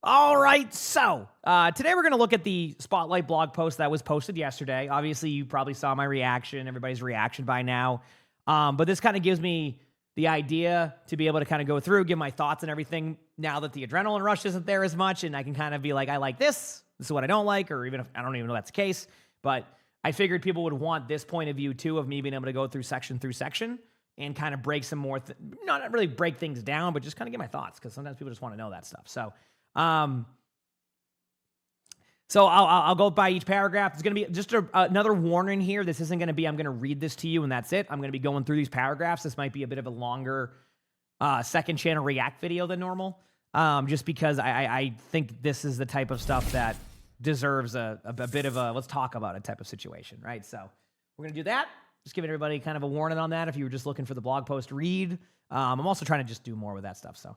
All right, so today we're going to look at the Spotlight blog post that was posted yesterday. Obviously, you probably saw my reaction, everybody's reaction by now. But this kind of gives me the idea to be able to kind of go through, give my thoughts and everything now that the adrenaline rush isn't there as much, and I can kind of be like, I like this is what I don't like, or even if I don't even know that's the case. But I figured people would want this point of view too, of me being able to go through section and kind of break some more, not really break things down, but just kind of get my thoughts, because sometimes people just want to know that stuff. So I'll go by each paragraph. It's going to be just another warning here. This isn't going to be, I'm going to read this to you and that's it. I'm going to be going through these paragraphs. This might be a bit of a longer second channel react video than normal, just because I think this is the type of stuff that deserves a bit of a let's talk about it type of situation, right? So we're going to do that. Just giving everybody kind of a warning on that if you were just looking for the blog post read. I'm also trying to just do more with that stuff, so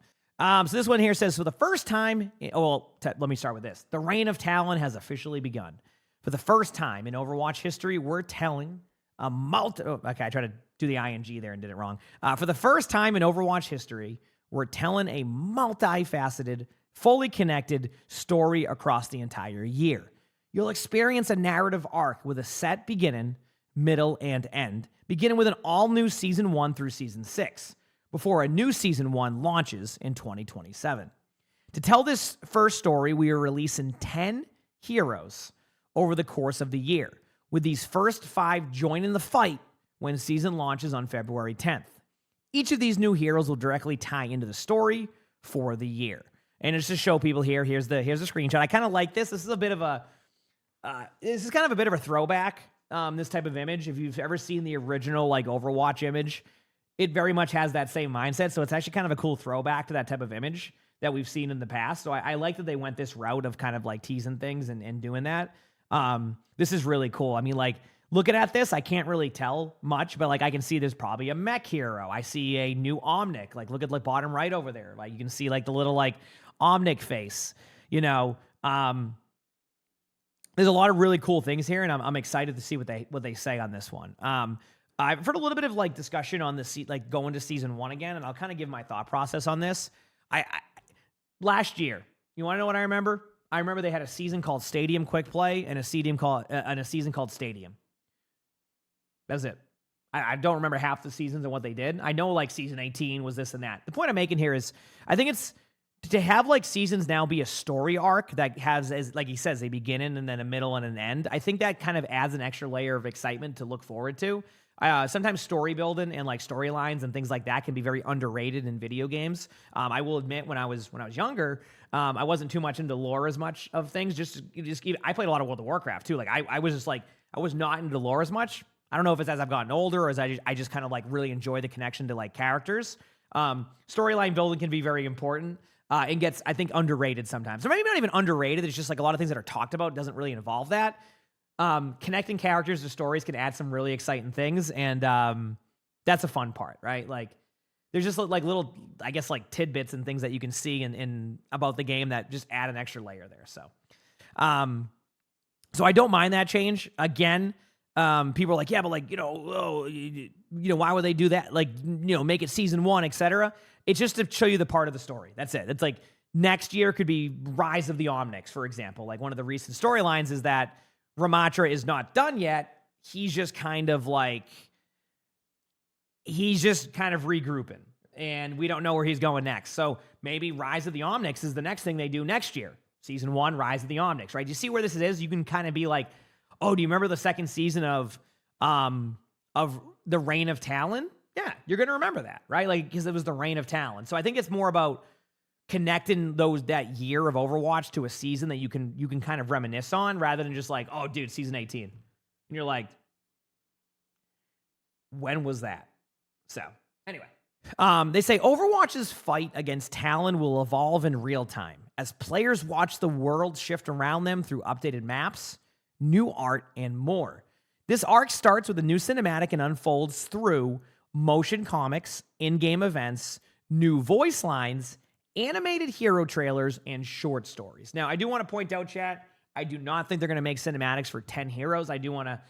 this one here says, for the first time, let me start with this. The reign of Talon has officially begun. For the first time in Overwatch history, we're telling a I tried to do the ing there and did it wrong. For the first time in Overwatch history, we're telling a multifaceted, fully connected story across the entire year. You'll experience a narrative arc with a set beginning, middle, and end, beginning with an all-new Season 1 through Season 6. Before a new Season 1 launches in 2027. To tell this first story, we are releasing 10 heroes over the course of the year, with these first 5 joining the fight when season launches on February 10th. Each of these new heroes will directly tie into the story for the year. And just to show people here, here's the screenshot. I kind of like this. This is a bit of a throwback, this type of image. If you've ever seen the original like Overwatch image, it very much has that same mindset. So it's actually kind of a cool throwback to that type of image that we've seen in the past. So I like that they went this route of kind of like teasing things and doing that. This is really cool. I mean, like, looking at this, I can't really tell much, but like I can see there's probably a mech hero. I see a new Omnic. Like, look at like bottom right over there. Like, you can see like the little like Omnic face, you know. There's a lot of really cool things here, and I'm excited to see what they say on this one. I've heard a little bit of like discussion on this, like going to Season 1 again, and I'll kind of give my thought process on this. Last year, you want to know what I remember? I remember they had a season called Stadium Quick Play and a season called Stadium. That's it. I don't remember half the seasons and what they did. I know like Season 18 was this and that. The point I'm making here is, I think it's to have like seasons now be a story arc that has, as like he says, a beginning and then a middle and an end. I think that kind of adds an extra layer of excitement to look forward to. Sometimes story building and like storylines and things like that can be very underrated in video games. I will admit, when I was younger, I wasn't too much into lore as much of things. I played a lot of World of Warcraft too. Like I was just like, I was not into lore as much. I don't know if it's as I've gotten older or as I just kind of like really enjoy the connection to like characters. Storyline building can be very important. And gets, I think, underrated sometimes. Or maybe not even underrated. It's just like a lot of things that are talked about doesn't really involve that. Connecting characters to stories can add some really exciting things, and that's a fun part, right? Like, there's just like little, I guess, like tidbits and things that you can see in about the game that just add an extra layer there. So I don't mind that change. Again, people are like, yeah, but like, why would they do that? Like, make it Season 1, etc. It's just to show you the part of the story. That's it. It's like next year could be Rise of the Omnics, for example. Like, one of the recent storylines is that Ramatra is not done yet. He's just kind of regrouping, and we don't know where he's going next. So maybe Rise of the Omnics is the next thing they do next year. Season 1, Rise of the Omnics, right? You see where this is? You can kind of be like, oh, do you remember the second season of the Reign of Talon? Yeah, you're going to remember that, right? Like, because it was the Reign of Talon. So I think it's more about connecting that year of Overwatch to a season that you can kind of reminisce on, rather than just like, oh, dude, Season 18. And you're like, when was that? So anyway, they say Overwatch's fight against Talon will evolve in real time as players watch the world shift around them through updated maps, new art, and more. This arc starts with a new cinematic and unfolds through motion comics, in-game events, new voice lines, animated hero trailers, and short stories. Now, I do want to point out, chat, I do not think they're going to make cinematics for 10 heroes. I do want to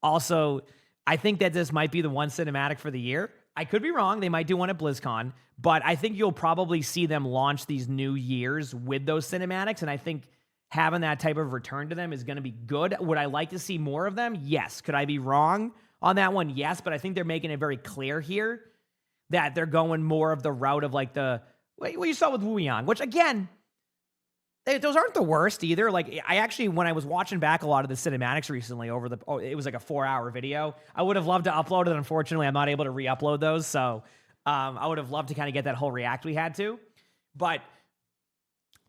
also, I think that this might be the one cinematic for the year. I could be wrong. They might do one at BlizzCon, but I think you'll probably see them launch these new years with those cinematics, and I think having that type of return to them is going to be good. Would I like to see more of them? Yes. Could I be wrong on that one? Yes, but I think they're making it very clear here that they're going more of the route of like what you saw with Wu Yang, which again, those aren't the worst either. Like, I actually, when I was watching back a lot of the cinematics recently it was like a 4-hour video. I would have loved to upload it. Unfortunately, I'm not able to re-upload those. So I would have loved to kind of get that whole react we had to. But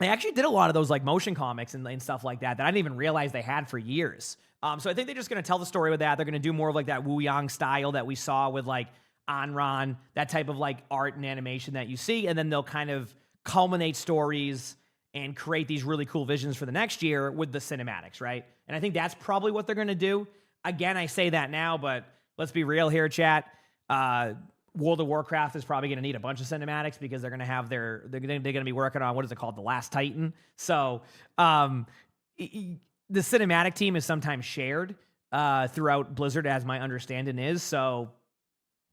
they actually did a lot of those like motion comics and stuff like that I didn't even realize they had for years. So I think they're just going to tell the story with that. They're going to do more of like that Wu Yang style that we saw with like Anran, that type of like art and animation that you see. And then they'll kind of culminate stories and create these really cool visions for the next year with the cinematics, right? And I think that's probably what they're going to do. Again, I say that now, but let's be real here, chat. World of Warcraft is probably going to need a bunch of cinematics because they're going to have they're going to be working on, what is it called? The Last Titan. So the cinematic team is sometimes shared throughout Blizzard, as my understanding is. So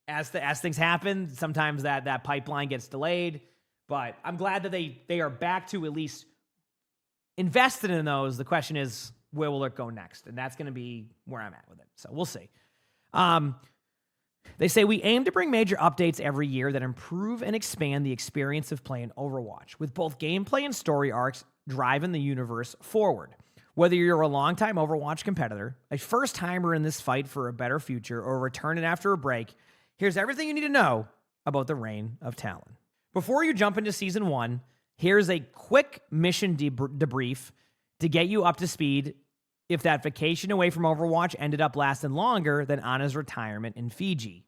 as things happen, sometimes that pipeline gets delayed. But I'm glad that they are back to at least invested in those. The question is, where will it go next? And that's going to be where I'm at with it. So we'll see. They say, we aim to bring major updates every year that improve and expand the experience of playing Overwatch, with both gameplay and story arcs driving the universe forward. Whether you're a longtime Overwatch competitor, a first-timer in this fight for a better future, or returning after a break, here's everything you need to know about the Reign of Talon. Before you jump into Season 1, here's a quick mission debrief to get you up to speed if that vacation away from Overwatch ended up lasting longer than Ana's retirement in Fiji.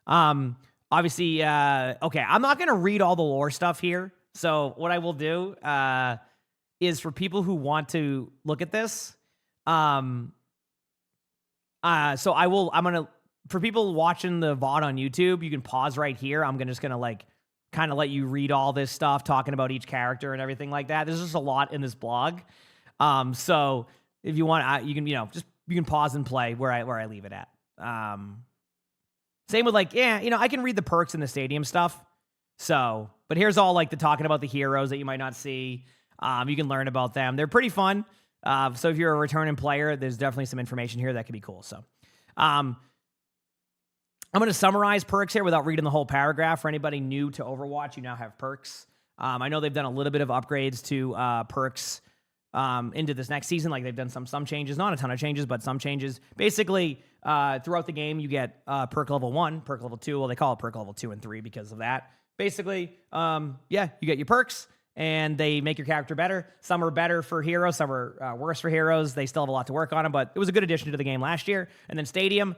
Obviously, okay, I'm not going to read all the lore stuff here. So what I will do is for people who want to look at this, for people watching the VOD on YouTube, you can pause right here. I'm just going to like kind of let you read all this stuff, talking about each character and everything like that. There's just a lot in this blog. So if you want, you can pause and play where I leave it at. Same with like, I can read the perks in the stadium stuff. So, but here's all like the talking about the heroes that you might not see. You can learn about them. They're pretty fun. So if you're a returning player, there's definitely some information here that could be cool. So, I'm going to summarize perks here without reading the whole paragraph. For anybody new to Overwatch, you now have perks. I know they've done a little bit of upgrades to perks into this next season. Like they've done some changes, not a ton of changes, but some changes. Basically, throughout the game, you get perk level 1, perk level 2. Well, they call it perk level 2 and 3 because of that. Basically, you get your perks, and they make your character better. Some are better for heroes, some are worse for heroes. They still have a lot to work on them, but it was a good addition to the game last year. And then Stadium,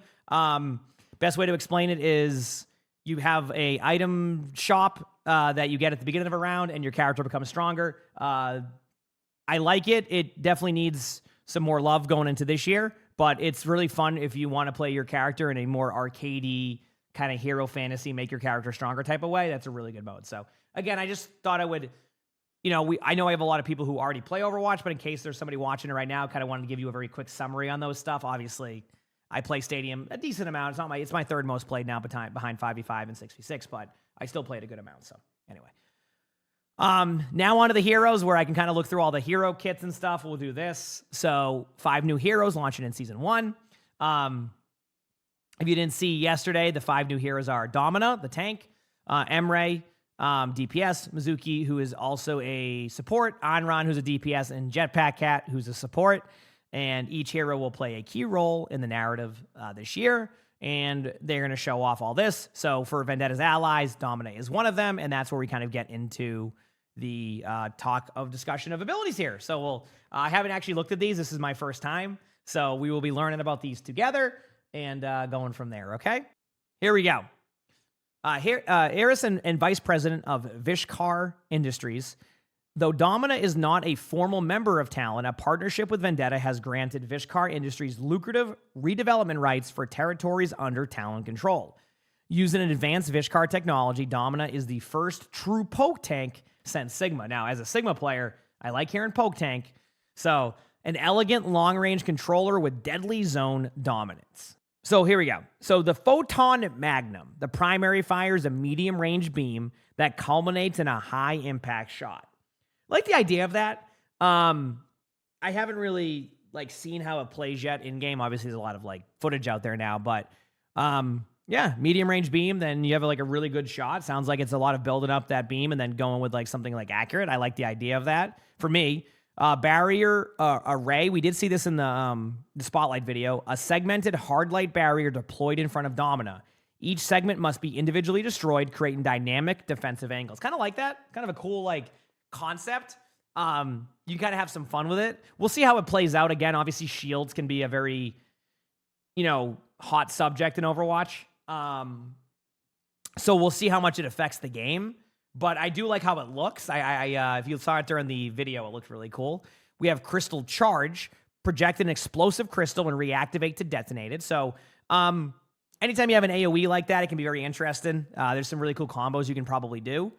best way to explain it is you have a item shop that you get at the beginning of a round, and your character becomes stronger. I like it. It definitely needs some more love going into this year, but it's really fun if you want to play your character in a more arcadey kind of hero fantasy, make your character stronger type of way. That's a really good mode. So again, I just thought I would, I know I have a lot of people who already play Overwatch, but in case there's somebody watching it right now, kind of wanted to give you a very quick summary on those stuff. Obviously, I play Stadium a decent amount. It's my third most played now behind 5v5 and 6v6, but I still played a good amount. So anyway. Now on to the heroes, where I can kind of look through all the hero kits and stuff. We'll do this. So 5 new heroes launching in Season 1. If you didn't see yesterday, the 5 new heroes are Domina, the tank, Emre, DPS, Mizuki, who is also a support, Anran, who's a DPS, and Jetpack Cat, who's a support. And each hero will play a key role in the narrative this year, and they're going to show off all this. So for Vendetta's allies, Domina is one of them, and that's where we kind of get into the discussion of abilities here. So I haven't actually looked at these. This is my first time. So we will be learning about these together and going from there, okay? Here we go. Heiress and Vice President of Vishkar Industries. Though Domina is not a formal member of Talon, a partnership with Vendetta has granted Vishkar Industries lucrative redevelopment rights for territories under Talon control. Using an advanced Vishkar technology, Domina is the first true poke tank since Sigma. Now, as a Sigma player, I like hearing poke tank. So, an elegant long-range controller with deadly zone dominance. So here we go. So the Photon Magnum, the primary fire is a medium range beam that culminates in a high impact shot. I like the idea of that. I haven't really like seen how it plays yet in game. Obviously, there's a lot of like footage out there now, but yeah, medium range beam. Then you have like a really good shot. Sounds like it's a lot of building up that beam and then going with like something like accurate. I like the idea of that. For me, barrier array. We did see this in the spotlight video. A segmented hard light barrier deployed in front of Domina. Each segment must be individually destroyed, creating dynamic defensive angles. Kind of like that. Kind of a cool like concept. You kind of have some fun with it. We'll see how it plays out. Again, obviously shields can be a very, hot subject in Overwatch. So we'll see how much it affects the game. But I do like how it looks. If you saw it during the video, it looked really cool. We have Crystal Charge, project an explosive crystal and reactivate to detonate it. So anytime you have an AoE like that, it can be very interesting. There's some really cool combos you can probably do.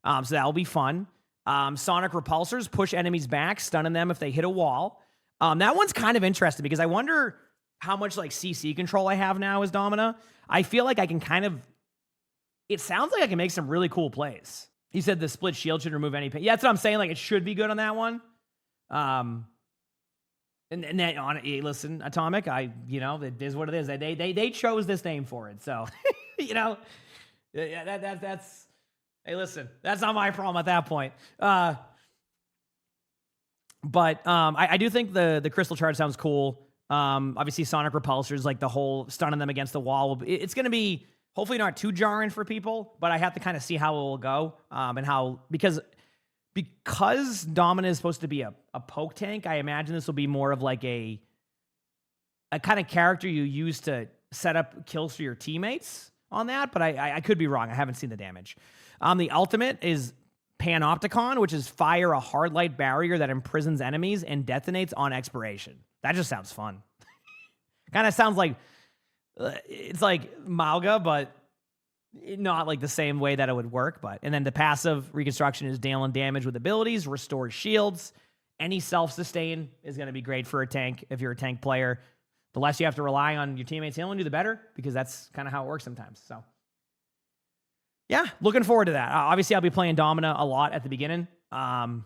So that'll be fun. Sonic Repulsors, push enemies back, stunning them if they hit a wall. That one's kind of interesting because I wonder how much like CC control I have now as Domina. I feel like I can it sounds like I can make some really cool plays. He said the split shield should remove any pain. Yeah, that's what I'm saying. Like it should be good on that one. And then listen, Atomic, it is what it is. They chose this name for it. So, that's, hey, listen, that's not my problem at that point. But I do think the Crystal Charge sounds cool. Obviously Sonic Repulsors, like the whole stunning them against the wall, it's going to be hopefully not too jarring for people, but I have to kind of see how it will go. And how, because Domina is supposed to be a poke tank, I imagine this will be more of like a kind of character you use to set up kills for your teammates on that, but I could be wrong. I haven't seen the damage. The ultimate is Panopticon, which is fire a hard light barrier that imprisons enemies and detonates on expiration. That just sounds fun. Kind of sounds like it's like Malga, but not like the same way that it would work. And then the passive reconstruction is dealing damage with abilities, restores shields. Any self-sustain is going to be great for a tank if you're a tank player. The less you have to rely on your teammates healing you, the better, because that's kind of how it works sometimes. So, yeah, looking forward to that. Obviously, I'll be playing Domina a lot at the beginning, and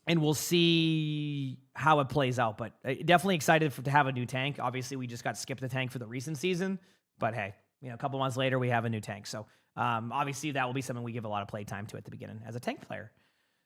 we'll see how it plays out. But definitely excited to have a new tank. Obviously, we just got skipped the tank for the recent season. But hey, a couple months later, we have a new tank. So obviously, that will be something we give a lot of play time to at the beginning as a tank player.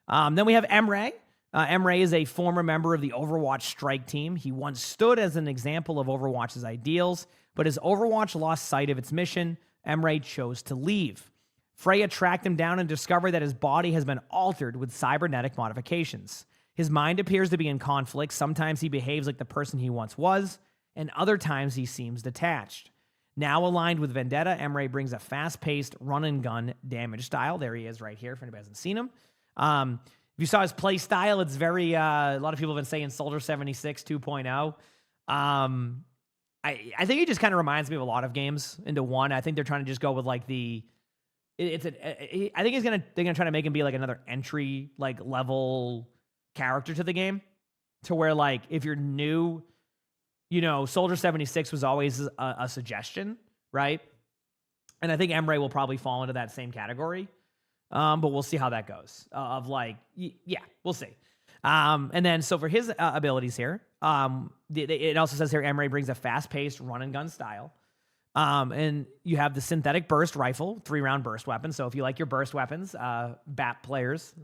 Then we have Emre. Emre is a former member of the Overwatch strike team. He once stood as an example of Overwatch's ideals, but as Overwatch lost sight of its mission, Emre chose to leave. Freya tracked him down and discovered that his body has been altered with cybernetic modifications. His mind appears to be in conflict. Sometimes he behaves like the person he once was, and other times he seems detached. Now aligned with Vendetta, Emre brings a fast-paced run-and-gun damage style. There he is right here, if anybody hasn't seen him. If you saw his play style, it's very, a lot of people have been saying Soldier 76 2.0. I think he just kind of reminds me of a lot of games into one. I think they're trying to just go with like I think they're gonna try to make him be like another entry like level character to the game, to where like if you're new, Soldier 76 was always a suggestion, right? And I think Emre will probably fall into that same category, but we'll see how that goes. We'll see. And then so for his abilities here, it also says here Emre brings a fast-paced run-and-gun style. And you have the synthetic burst rifle, 3-round burst weapon. So if you like your burst weapons, BAT players,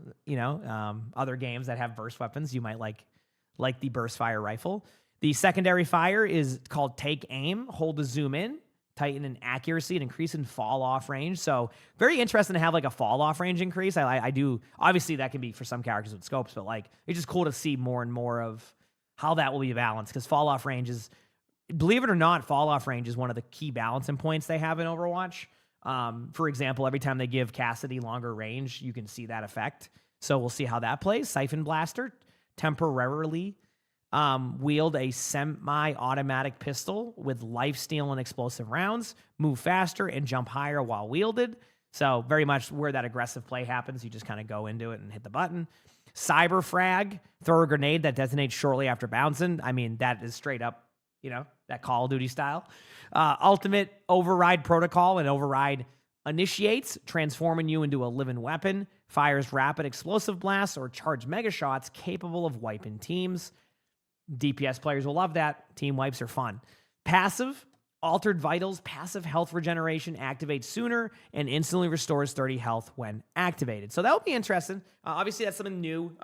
other games that have burst weapons, you might like the burst fire rifle. The secondary fire is called Take Aim. Hold to zoom in, tighten in accuracy, and increase in fall off range. So very interesting to have like a fall off range increase. I do. Obviously that can be for some characters with scopes, but like it's just cool to see more and more of how that will be balanced, because fall off range is, believe it or not, fall off range is one of the key balancing points they have in Overwatch. For example, every time they give Cassidy longer range, you can see that effect. So we'll see how that plays. Siphon Blaster, temporarily wield a semi-automatic pistol with lifesteal and explosive rounds, move faster and jump higher while wielded. So very much where that aggressive play happens, you just kind of go into it and hit the button. Cyber Frag, throw a grenade that detonates shortly after bouncing. I mean, that is straight up that Call of Duty style. Ultimate Override Protocol and Override initiates, transforming you into a living weapon, fires rapid explosive blasts or charged mega shots capable of wiping teams. DPS players will love that. Team wipes are fun. Passive, Altered Vitals, passive health regeneration activates sooner and instantly restores 30 health when activated. So that will be interesting. Obviously, that's something new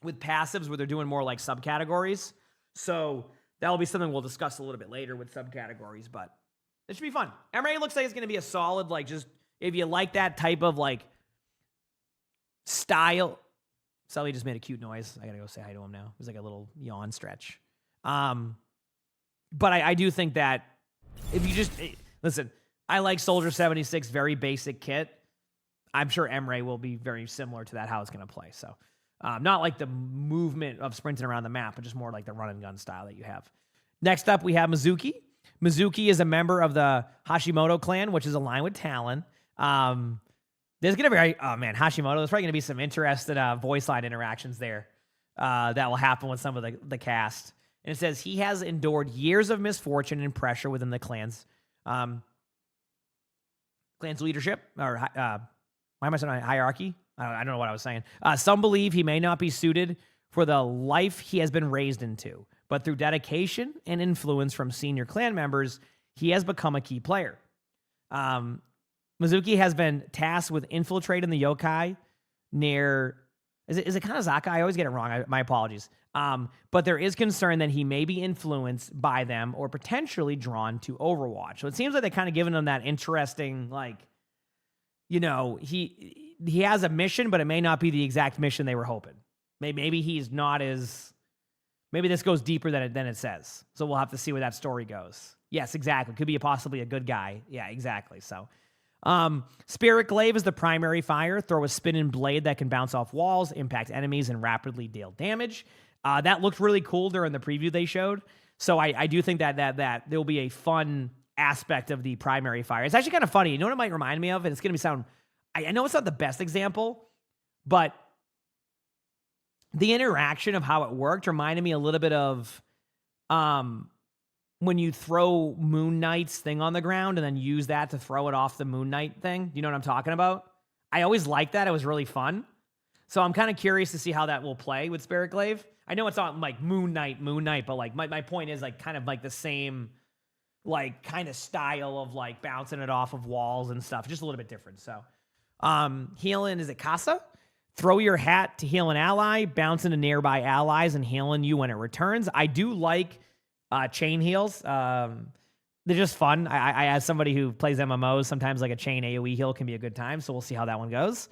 with passives where they're doing more like subcategories. So that will be something we'll discuss a little bit later with subcategories, but it should be fun. Emre looks like it's going to be a solid, like, just if you like that type of like style. Sully just made a cute noise. I got to go say hi to him now. It was like a little yawn stretch. But I do think that if you just listen, I like Soldier 76, very basic kit. I'm sure Emre will be very similar to that, how it's going to play. So not like the movement of sprinting around the map, but just more like the run and gun style that you have. Next up, we have Mizuki. Mizuki is a member of the Hashimoto clan, which is aligned with Talon. There's going to be, Hashimoto, there's probably going to be some interesting voice line interactions there that will happen with some of the cast. And it says, he has endured years of misfortune and pressure within the clan's leadership, or why am I saying hierarchy? I don't know what I was saying. Some believe he may not be suited for the life he has been raised into, but through dedication and influence from senior clan members, he has become a key player. Mizuki has been tasked with infiltrating the yokai near... Is it Kanazaka? I always get it wrong. My apologies. But there is concern that he may be influenced by them or potentially drawn to Overwatch. So it seems like they're kind of giving him that interesting, like, he has a mission, but it may not be the exact mission they were hoping. Maybe he's not as... Maybe this goes deeper than it says. So we'll have to see where that story goes. Yes, exactly. Could be possibly a good guy. Yeah, exactly. So... Spirit Glaive is the primary fire. Throw a spinning blade that can bounce off walls, impact enemies, and rapidly deal damage. That looked really cool during the preview they showed. So I do think that there'll be a fun aspect of the primary fire. It's actually kind of funny. You know what it might remind me of? And it's going to I know it's not the best example, but the interaction of how it worked reminded me a little bit of, when you throw Moon Knight's thing on the ground and then use that to throw it off the Moon Knight thing. You know what I'm talking about? I always liked that. It was really fun. So I'm kind of curious to see how that will play with Spirit Glaive. I know it's not like Moon Knight, but like my point is like kind of like the same like kind of style of like bouncing it off of walls and stuff. Just a little bit different. So healing, is it Casa? Throw your hat to heal an ally, bounce into nearby allies and healing you when it returns. I do like chain heals. They're just fun. I as somebody who plays MMOs, sometimes like a chain AoE heal can be a good time. So we'll see how that one goes.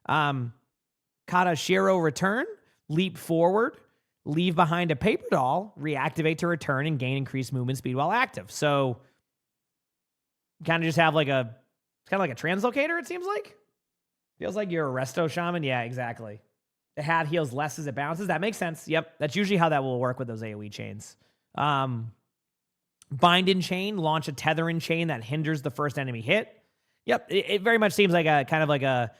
Kata Shiro return, leap forward, leave behind a paper doll, reactivate to return and gain increased movement speed while active. So kind of just have like it's kind of like a translocator. It seems like feels like you're a resto shaman. Yeah, exactly. The hat heals less as it bounces. That makes sense. Yep. That's usually how that will work with those AoE chains. Bind in chain, launch a tether in chain that hinders the first enemy hit. Yep, it very much seems like a kind of like a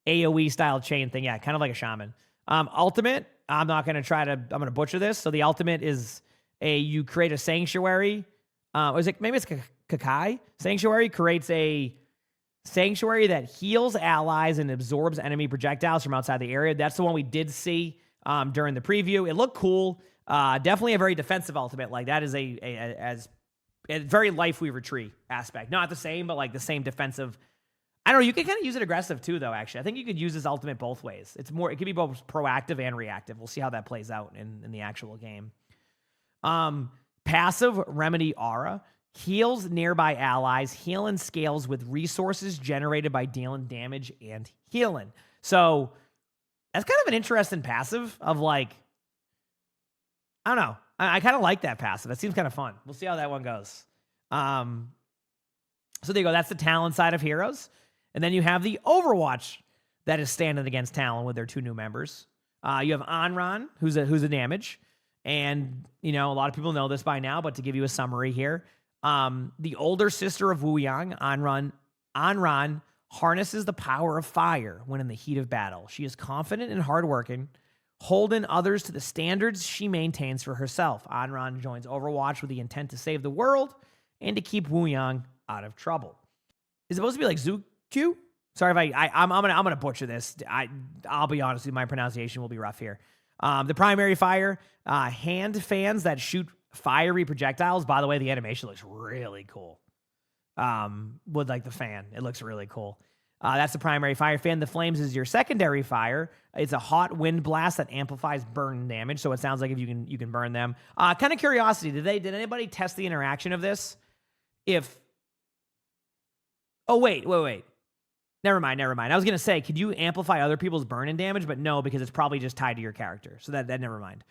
AoE style chain thing. Yeah, kind of like a shaman. Ultimate, I'm going to butcher this. So the ultimate is you create a sanctuary. Maybe it's Kakai. Sanctuary creates a sanctuary that heals allies and absorbs enemy projectiles from outside the area. That's the one we did see during the preview. It looked cool. Definitely a very defensive ultimate. Like that is a very Life Weaver tree aspect. Not the same, but like the same defensive. I don't know. You can kind of use it aggressive too, though. Actually, I think you could use this ultimate both ways. It could be both proactive and reactive. We'll see how that plays out in the actual game. Passive Remedy Aura heals nearby allies, heal and scales with resources generated by dealing damage and healing. So that's kind of an interesting passive of like. I don't know. I kind of like that passive. That seems kind of fun. We'll see how that one goes. So there you go. That's the Talon side of heroes. And then you have the Overwatch that is standing against Talon with their two new members. You have Anran, who's a damage. And, a lot of people know this by now, but to give you a summary here, the older sister of Wu Yang, Anran, harnesses the power of fire when in the heat of battle. She is confident and hardworking, holding others to the standards she maintains for herself. Anran joins Overwatch with the intent to save the world and to keep Wuyang out of trouble. It's supposed to be like Zukyu? Sorry if I'm gonna butcher this. I'll be honest with you, my pronunciation will be rough here. The primary fire, hand fans that shoot fiery projectiles. By the way, the animation looks really cool. With like the fan, it looks really cool. That's the primary fire fan. The flames is your secondary fire. It's a hot wind blast that amplifies burn damage. So it sounds like if you can burn them. Kind of curiosity, did anybody test the interaction of this? Wait. Never mind. I was gonna say, could you amplify other people's burn and damage? But no, because it's probably just tied to your character. So that never mind.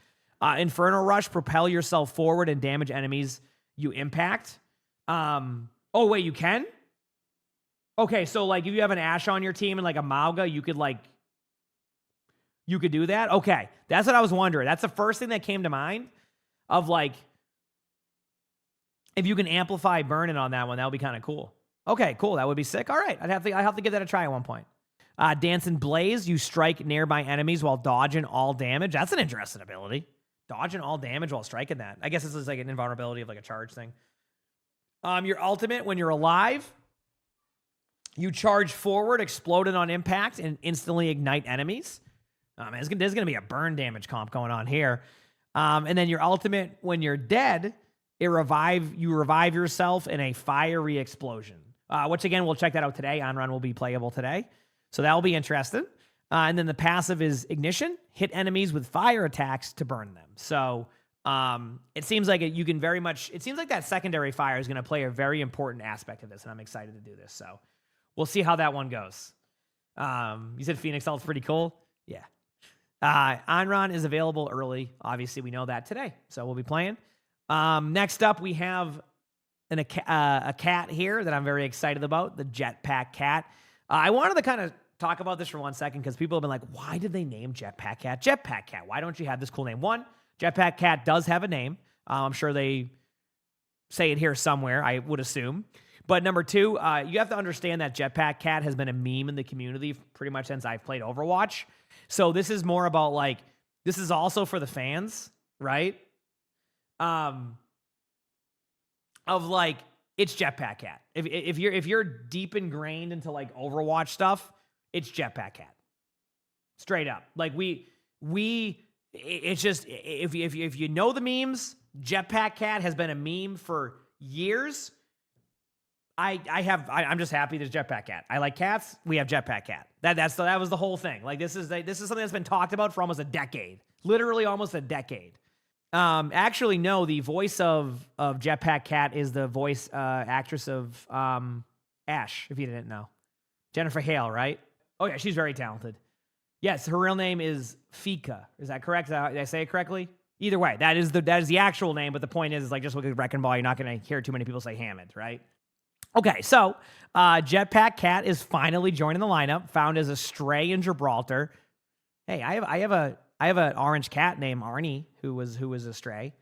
Inferno Rush, propel yourself forward and damage enemies you impact. Oh wait, you can? Okay, so like if you have an Ashe on your team and like a Mauga, you could do that? Okay, that's what I was wondering. That's the first thing that came to mind of like, if you can amplify burning on that one, that would be kind of cool. Okay, cool, that would be sick. All right, I'll have to give that a try at one point. Dancing Blaze, you strike nearby enemies while dodging all damage. That's an interesting ability. Dodging all damage while striking that. I guess this is like an invulnerability of like a charge thing. Your ultimate, when you're alive, you charge forward, exploding on impact, and instantly ignite enemies. There's going to be a burn damage comp going on here. And then your ultimate, when you're dead, you revive yourself in a fiery explosion. Which, again, we'll check that out today. Anran will be playable today. So that will be interesting. And then the passive is Ignition. Hit enemies with fire attacks to burn them. So it seems like it seems like that secondary fire is going to play a very important aspect of this, and I'm excited to do this. So we'll see how that one goes. You said Phoenix Ult's pretty cool? Yeah. Anran is available early. Obviously, we know that today, so we'll be playing. Next up, we have a cat here that I'm very excited about, the Jetpack Cat. I wanted to kind of talk about this for 1 second because people have been like, why did they name Jetpack Cat Jetpack Cat? Why don't you have this cool name? One, Jetpack Cat does have a name. I'm sure they say it here somewhere, I would assume. But number two, you have to understand that Jetpack Cat has been a meme in the community pretty much since I've played Overwatch. So this is more about like, this is also for the fans, right? Of like, it's Jetpack Cat. If you're deep ingrained into like Overwatch stuff, it's Jetpack Cat. Straight up. Like it's just, if you know the memes, Jetpack Cat has been a meme for years. I'm just happy there's Jetpack Cat. I like cats. We have Jetpack Cat. That was the whole thing. Like this is something that's been talked about for almost a decade, literally almost a decade. Actually, no, the voice of Jetpack Cat is the voice actress of Ashe. If you didn't know, Jennifer Hale, right? Oh yeah, she's very talented. Yes, her real name is Fika. Is that correct? Did I say it correctly? Either way, that is the actual name. But the point is like, just look at Wrecking Ball. You're not going to hear too many people say Hammond, right? Okay, so Jetpack Cat is finally joining the lineup. Found as a stray in Gibraltar. Hey, I have an orange cat named Arnie who was a stray.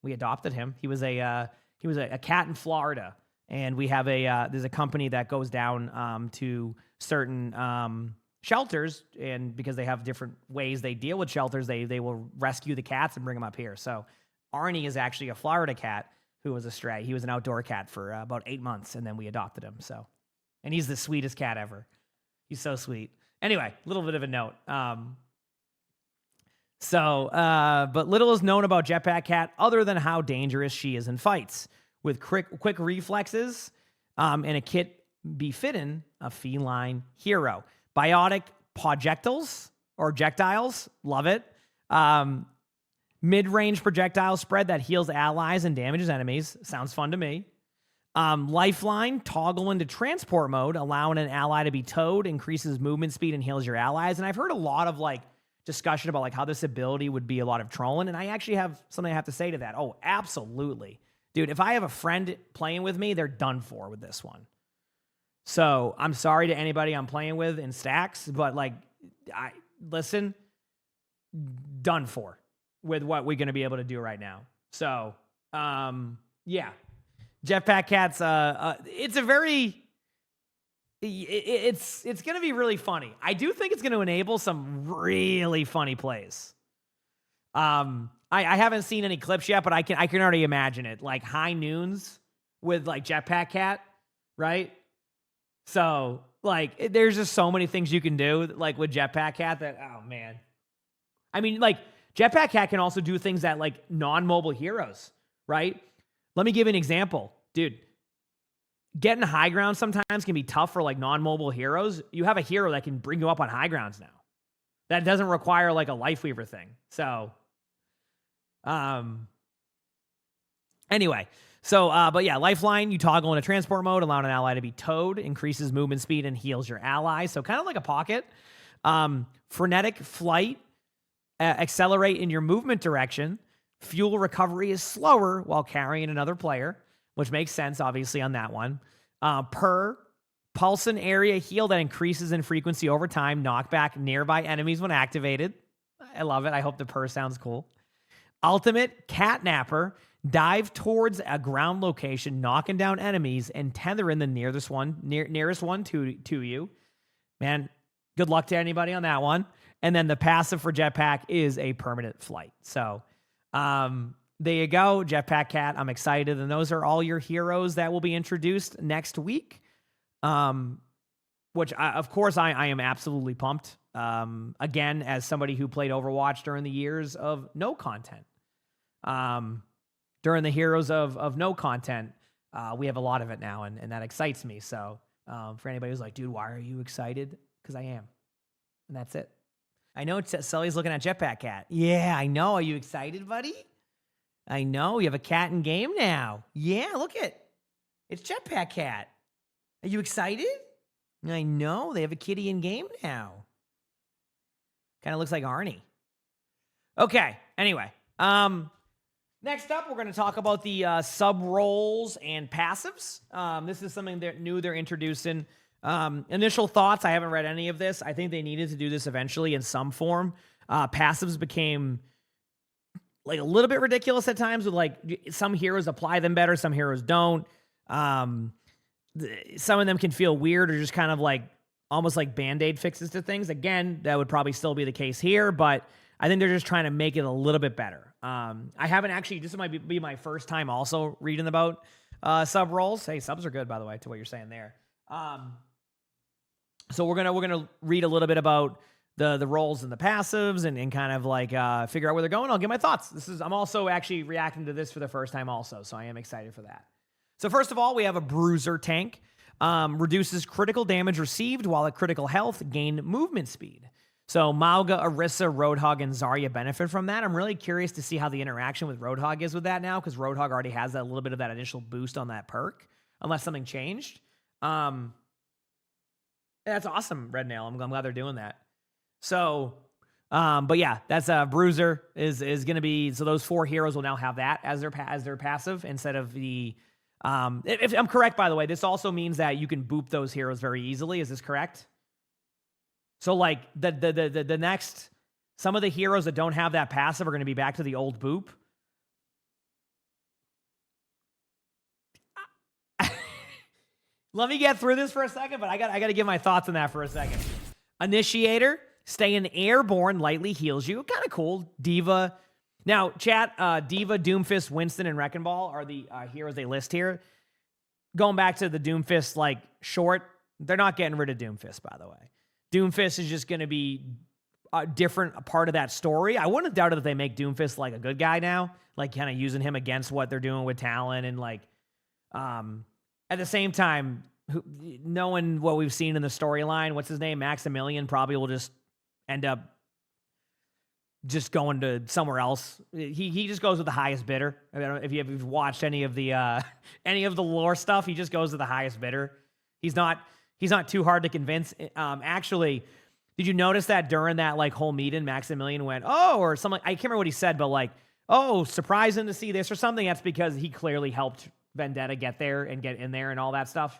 We adopted him. He was a cat in Florida, and we have there's a company that goes down to certain shelters, and because they have different ways they deal with shelters, they will rescue the cats and bring them up here. So Arnie is actually a Florida cat who was a stray. He was an outdoor cat for about 8 months, and then we adopted him. So, and he's the sweetest cat ever. He's so sweet. Anyway, a little bit of a note. But little is known about Jetpack Cat other than how dangerous she is in fights. With quick reflexes and a kit befitting a feline hero. Biotic projectiles, love it. Mid-range projectile spread that heals allies and damages enemies. Sounds fun to me. Lifeline, toggle into transport mode, allowing an ally to be towed, increases movement speed and heals your allies. And I've heard a lot of like discussion about like how this ability would be a lot of trolling. And I actually have something I have to say to that. Oh, absolutely. Dude, if I have a friend playing with me, they're done for with this one. So I'm sorry to anybody I'm playing with in stacks, but like, listen, done for with what we're going to be able to do right now. So, yeah, Jetpack Cat's, it's going to be really funny. I do think it's going to enable some really funny plays. I haven't seen any clips yet, but I can already imagine it. Like high noons with like Jetpack Cat, right? So like there's just so many things you can do like with Jetpack Cat that, oh man. I mean, like Jetpack Cat can also do things that like non-mobile heroes, right? Let me give you an example. Dude, getting high ground sometimes can be tough for like non-mobile heroes. You have a hero that can bring you up on high grounds now. That doesn't require like a Life Weaver thing. So, anyway. So, but yeah, Lifeline, you toggle into transport mode, allowing an ally to be towed, increases movement speed, and heals your ally. So kind of like a pocket. Frenetic Flight, accelerate in your movement direction. Fuel recovery is slower while carrying another player, which makes sense, obviously, on that one. Pulse and area heal that increases in frequency over time. Knockback nearby enemies when activated. I love it. I hope the purr sounds cool. Ultimate Catnapper. Dive towards a ground location, knocking down enemies, and tether in the nearest one to you. Man, good luck to anybody on that one. And then the passive for Jetpack is a permanent flight. So there you go, Jetpack Cat. I'm excited. And those are all your heroes that will be introduced next week. Which, of course, I am absolutely pumped. Again, as somebody who played Overwatch during the years of no content. During the heroes of no content, we have a lot of it now, and that excites me. So for anybody who's like, dude, why are you excited? Because I am. And that's it. I know Sully's looking at Jetpack Cat. Yeah, I know. Are you excited, buddy? I know. You have a cat in game now. Yeah, look it. It's Jetpack Cat. Are you excited? I know. They have a kitty in game now. Kind of looks like Arnie. Okay. Anyway. Next up, we're going to talk about the sub roles and passives. This is something new they're introducing. Initial thoughts, I haven't read any of this. I think they needed to do this eventually in some form. Passives became like a little bit ridiculous at times with like some heroes apply them better, some heroes don't. Some of them can feel weird or just kind of like almost like Band-Aid fixes to things. Again, that would probably still be the case here, but I think they're just trying to make it a little bit better. I haven't actually, this might be my first time also reading about sub roles. Hey, subs are good, by the way, to what you're saying there. So we're gonna read a little bit about the roles and the passives and kind of like figure out where they're going. I'll give my thoughts. I'm also actually reacting to this for the first time also, so I am excited for that. So first of all, we have a Bruiser tank. Reduces critical damage received while at critical health, gain movement speed. So Mauga, Orisa, Roadhog, and Zarya benefit from that. I'm really curious to see how the interaction with Roadhog is with that now, because Roadhog already has that little bit of that initial boost on that perk, unless something changed. That's awesome, Red Nail. I'm glad they're doing that. So, but yeah, that's Bruiser is going to be, so those 4 heroes will now have that as their passive instead of the, if I'm correct, by the way, this also means that you can boop those heroes very easily. Is this correct? So like the next, some of the heroes that don't have that passive are going to be back to the old boop. Let me get through this for a second, but I got to give my thoughts on that for a second. Initiator, staying airborne, lightly heals you. Kind of cool. Diva. Now, chat, Diva, Doomfist, Winston, and Wrecking Ball are the heroes they list here. Going back to the Doomfist, like, short, they're not getting rid of Doomfist, by the way. Doomfist is just going to be a different part of that story. I wouldn't have doubted if they make Doomfist, like, a good guy now. Like, kind of using him against what they're doing with Talon and, like, at the same time, knowing what we've seen in the storyline, what's his name? Maximilian probably will just end up just going to somewhere else. He just goes with the highest bidder. I mean, if you've watched any of the lore stuff, he just goes to the highest bidder. He's not too hard to convince. Actually, did you notice that during that like whole meeting, Maximilian went, "Oh," or something? I can't remember what he said, but like, "Oh, surprising to see this" or something. That's because he clearly helped Vendetta get there and get in there and all that stuff.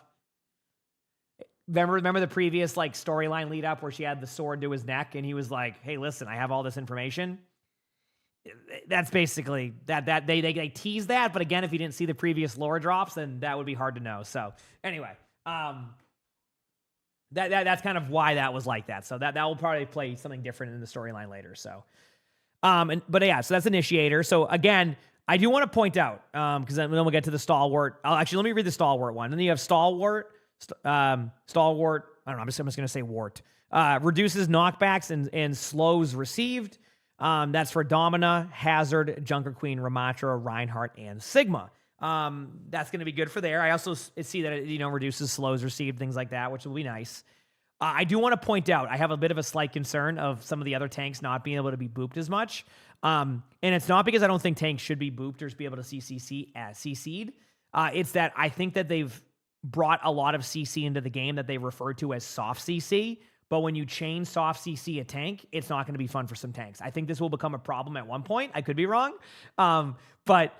Remember the previous like storyline lead up where she had the sword to his neck and he was like, "Hey, listen, I have all this information." That's basically that they tease that, but again, if you didn't see the previous lore drops, then that would be hard to know. So anyway, that's kind of why that was like that. So that will probably play something different in the storyline later. So But yeah, so that's Initiator. So again, I do want to point out, because then we'll get to the Stalwart. Let me read the Stalwart one. And then you have Stalwart. Stalwart. I don't know. I'm just going to say Wart. Reduces knockbacks and slows received. That's for Domina, Hazard, Junker Queen, Ramatra, Reinhardt, and Sigma. That's going to be good for there. I also see that it, reduces slows received, things like that, which will be nice. I do want to point out, I have a bit of a slight concern of some of the other tanks not being able to be booped as much. And it's not because I don't think tanks should be booped or be able to CC'd. It's that I think that they've brought a lot of CC into the game that they refer to as soft CC. But when you chain soft CC a tank, it's not going to be fun for some tanks. I think this will become a problem at one point. I could be wrong. But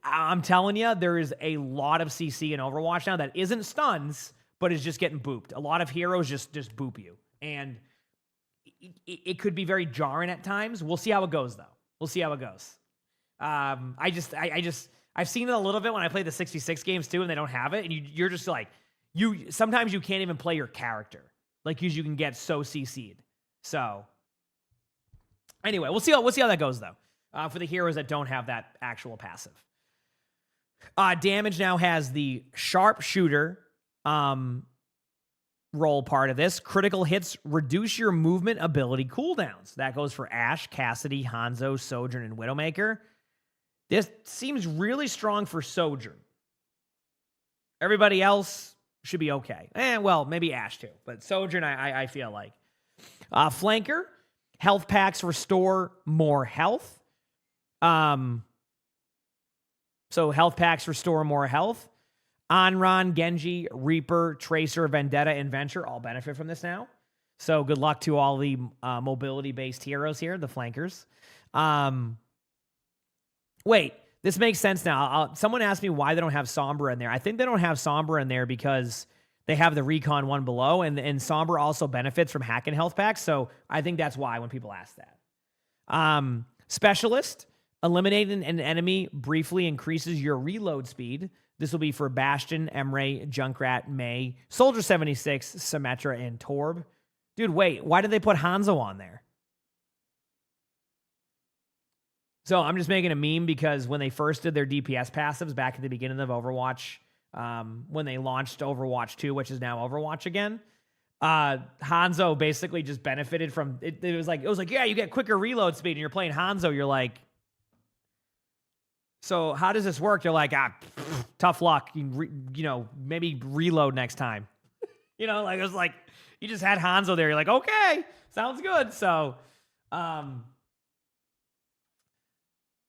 I'm telling you, there is a lot of CC in Overwatch now that isn't stuns, but is just getting booped. A lot of heroes just boop you. And it could be very jarring at times. We'll see how it goes, though. We'll see how it goes. I've seen it a little bit when I play the 66 games, too, and they don't have it. And you're just like, sometimes you can't even play your character. Like, you can get so CC'd. So, anyway, we'll see how that goes, though, for the heroes that don't have that actual passive. Damage now has the sharpshooter role part of this. Critical hits reduce your movement ability cooldowns. That goes for Ashe, Cassidy, Hanzo, Sojourn, and Widowmaker. This seems really strong for Sojourn. Everybody else should be okay. Well, maybe Ashe too, but Sojourn I feel like. Flanker, health packs restore more health. So health packs restore more health. Anran, Genji, Reaper, Tracer, Vendetta, and Venture all benefit from this now. So good luck to all the mobility-based heroes here, the flankers. Wait, this makes sense now. Someone asked me why they don't have Sombra in there. I think they don't have Sombra in there because they have the Recon one below, and Sombra also benefits from hack and health packs. So I think that's why when people ask that. Specialist, eliminating an enemy briefly increases your reload speed. This will be for Bastion, Emre, Junkrat, May, Soldier 76, Symmetra, and Torb. Dude, wait, why did they put Hanzo on there? So I'm just making a meme because when they first did their DPS passives back at the beginning of Overwatch, when they launched Overwatch 2, which is now Overwatch again, Hanzo basically just benefited from it. It was like, yeah, you get quicker reload speed and you're playing Hanzo. You're like, so how does this work? You're like, tough luck. Maybe reload next time. It was like, you just had Hanzo there. You're like, okay, sounds good. So,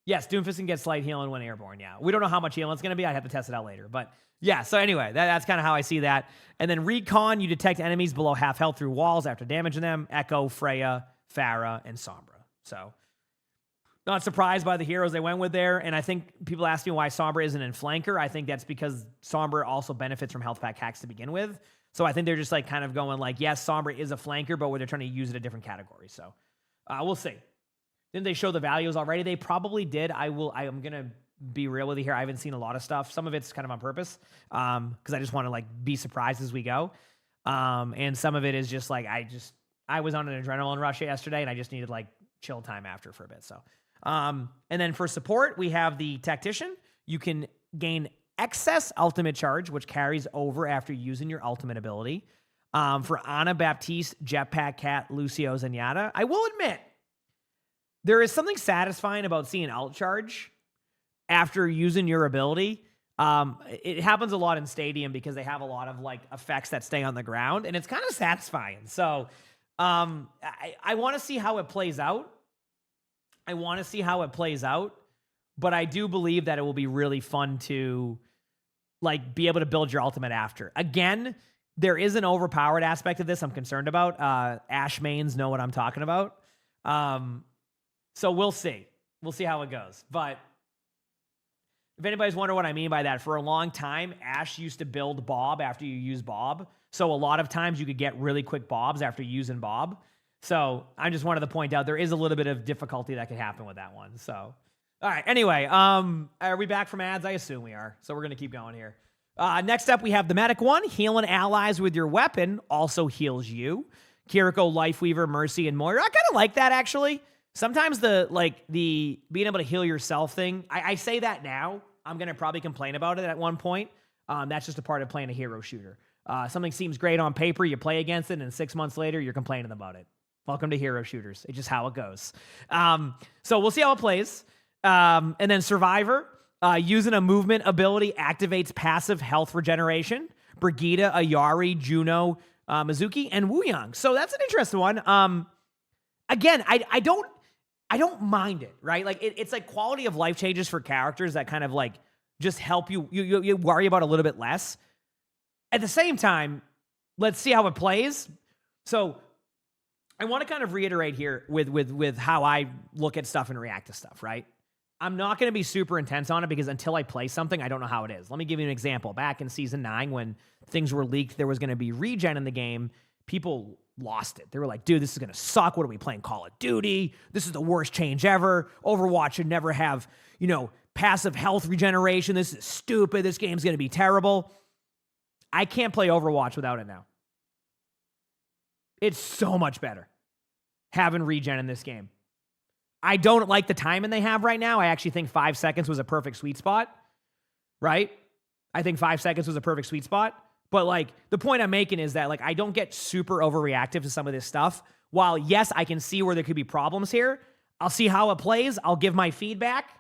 yes, Doomfist can get slight healing when airborne. Yeah, we don't know how much healing it's going to be. I'd have to test it out later. But yeah, so anyway, that's kind of how I see that. And then Recon, you detect enemies below half health through walls after damaging them. Echo, Freya, Pharah, and Sombra. So not surprised by the heroes they went with there. And I think people ask me why Sombra isn't in flanker. I think that's because Sombra also benefits from health pack hacks to begin with. So I think they're just like kind of going like, yes, Sombra is a flanker, but where they're trying to use it a different category. So we'll see. Didn't they show the values already? They probably did. I am going to be real with you here. I haven't seen a lot of stuff. Some of it's kind of on purpose because I just want to like be surprised as we go. And some of it is just like, I was on an adrenaline rush yesterday and I just needed like chill time after for a bit. So, and then for support, we have the Tactician. You can gain excess ultimate charge, which carries over after using your ultimate ability. For Ana, Baptiste, Jetpack, Cat, Lucio, Zenyatta, I will admit, there is something satisfying about seeing ult charge after using your ability. It happens a lot in Stadium because they have a lot of like effects that stay on the ground, and it's kind of satisfying. So I want to see how it plays out. But I do believe that it will be really fun to like be able to build your ultimate after. Again, there is an overpowered aspect of this I'm concerned about. Ashe mains know what I'm talking about. So we'll see. We'll see how it goes. But if anybody's wondering what I mean by that, for a long time, Ashe used to build Bob after you use Bob. So a lot of times you could get really quick Bobs after using Bob. So I just wanted to point out there is a little bit of difficulty that could happen with that one. So, all right. Anyway, are we back from ads? I assume we are. So we're going to keep going here. Next up, we have the medic one. Healing allies with your weapon also heals you. Kiriko, Lifeweaver, Mercy, and Moira. I kind of like that, actually. sometimes the being able to heal yourself thing, I say that now. I'm going to probably complain about it at one point. That's just a part of playing a hero shooter. Something seems great on paper, you play against it, and 6 months later, you're complaining about it. Welcome to hero shooters. It's just how it goes. So we'll see how it plays. And then Survivor, using a movement ability activates passive health regeneration. Brigida, Ayari, Juno, Mizuki, and Wuyang. So that's an interesting one. Again, I don't mind it, right? Like it's like quality of life changes for characters that kind of like just help you worry about a little bit less. At the same time, let's see how it plays. So I want to kind of reiterate here with how I look at stuff and react to stuff, right? I'm not going to be super intense on it because until I play something, I don't know how it is. Let me give you an example. Back in Season 9, when things were leaked, there was going to be regen in the game. People lost it. They were like, dude, this is going to suck. What are we playing? Call of Duty? This is the worst change ever. Overwatch should never have, passive health regeneration. This is stupid. This game's going to be terrible. I can't play Overwatch without it now. It's so much better having regen in this game. I don't like the timing they have right now. I actually think 5 seconds was a perfect sweet spot, right? I think 5 seconds was a perfect sweet spot. But like the point I'm making is that like I don't get super overreactive to some of this stuff. While yes, I can see where there could be problems here. I'll see how it plays. I'll give my feedback.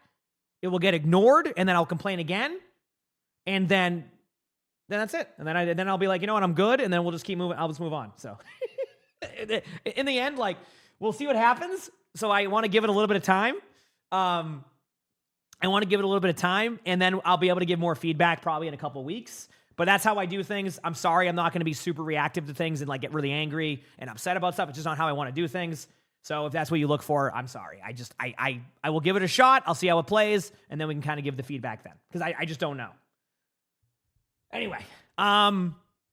It will get ignored, and then I'll complain again, and then that's it. And then I'll be like, you know what, I'm good, and then we'll just keep moving. I'll just move on. So in the end, like we'll see what happens. So I want to give it a little bit of time. And then I'll be able to give more feedback probably in a couple weeks. But that's how I do things. I'm sorry, I'm not going to be super reactive to things and like get really angry and upset about stuff. It's just not how I want to do things. So if that's what you look for, I'm sorry. I will give it a shot. I'll see how it plays, and then we can kind of give the feedback then, because I just don't know. Anyway,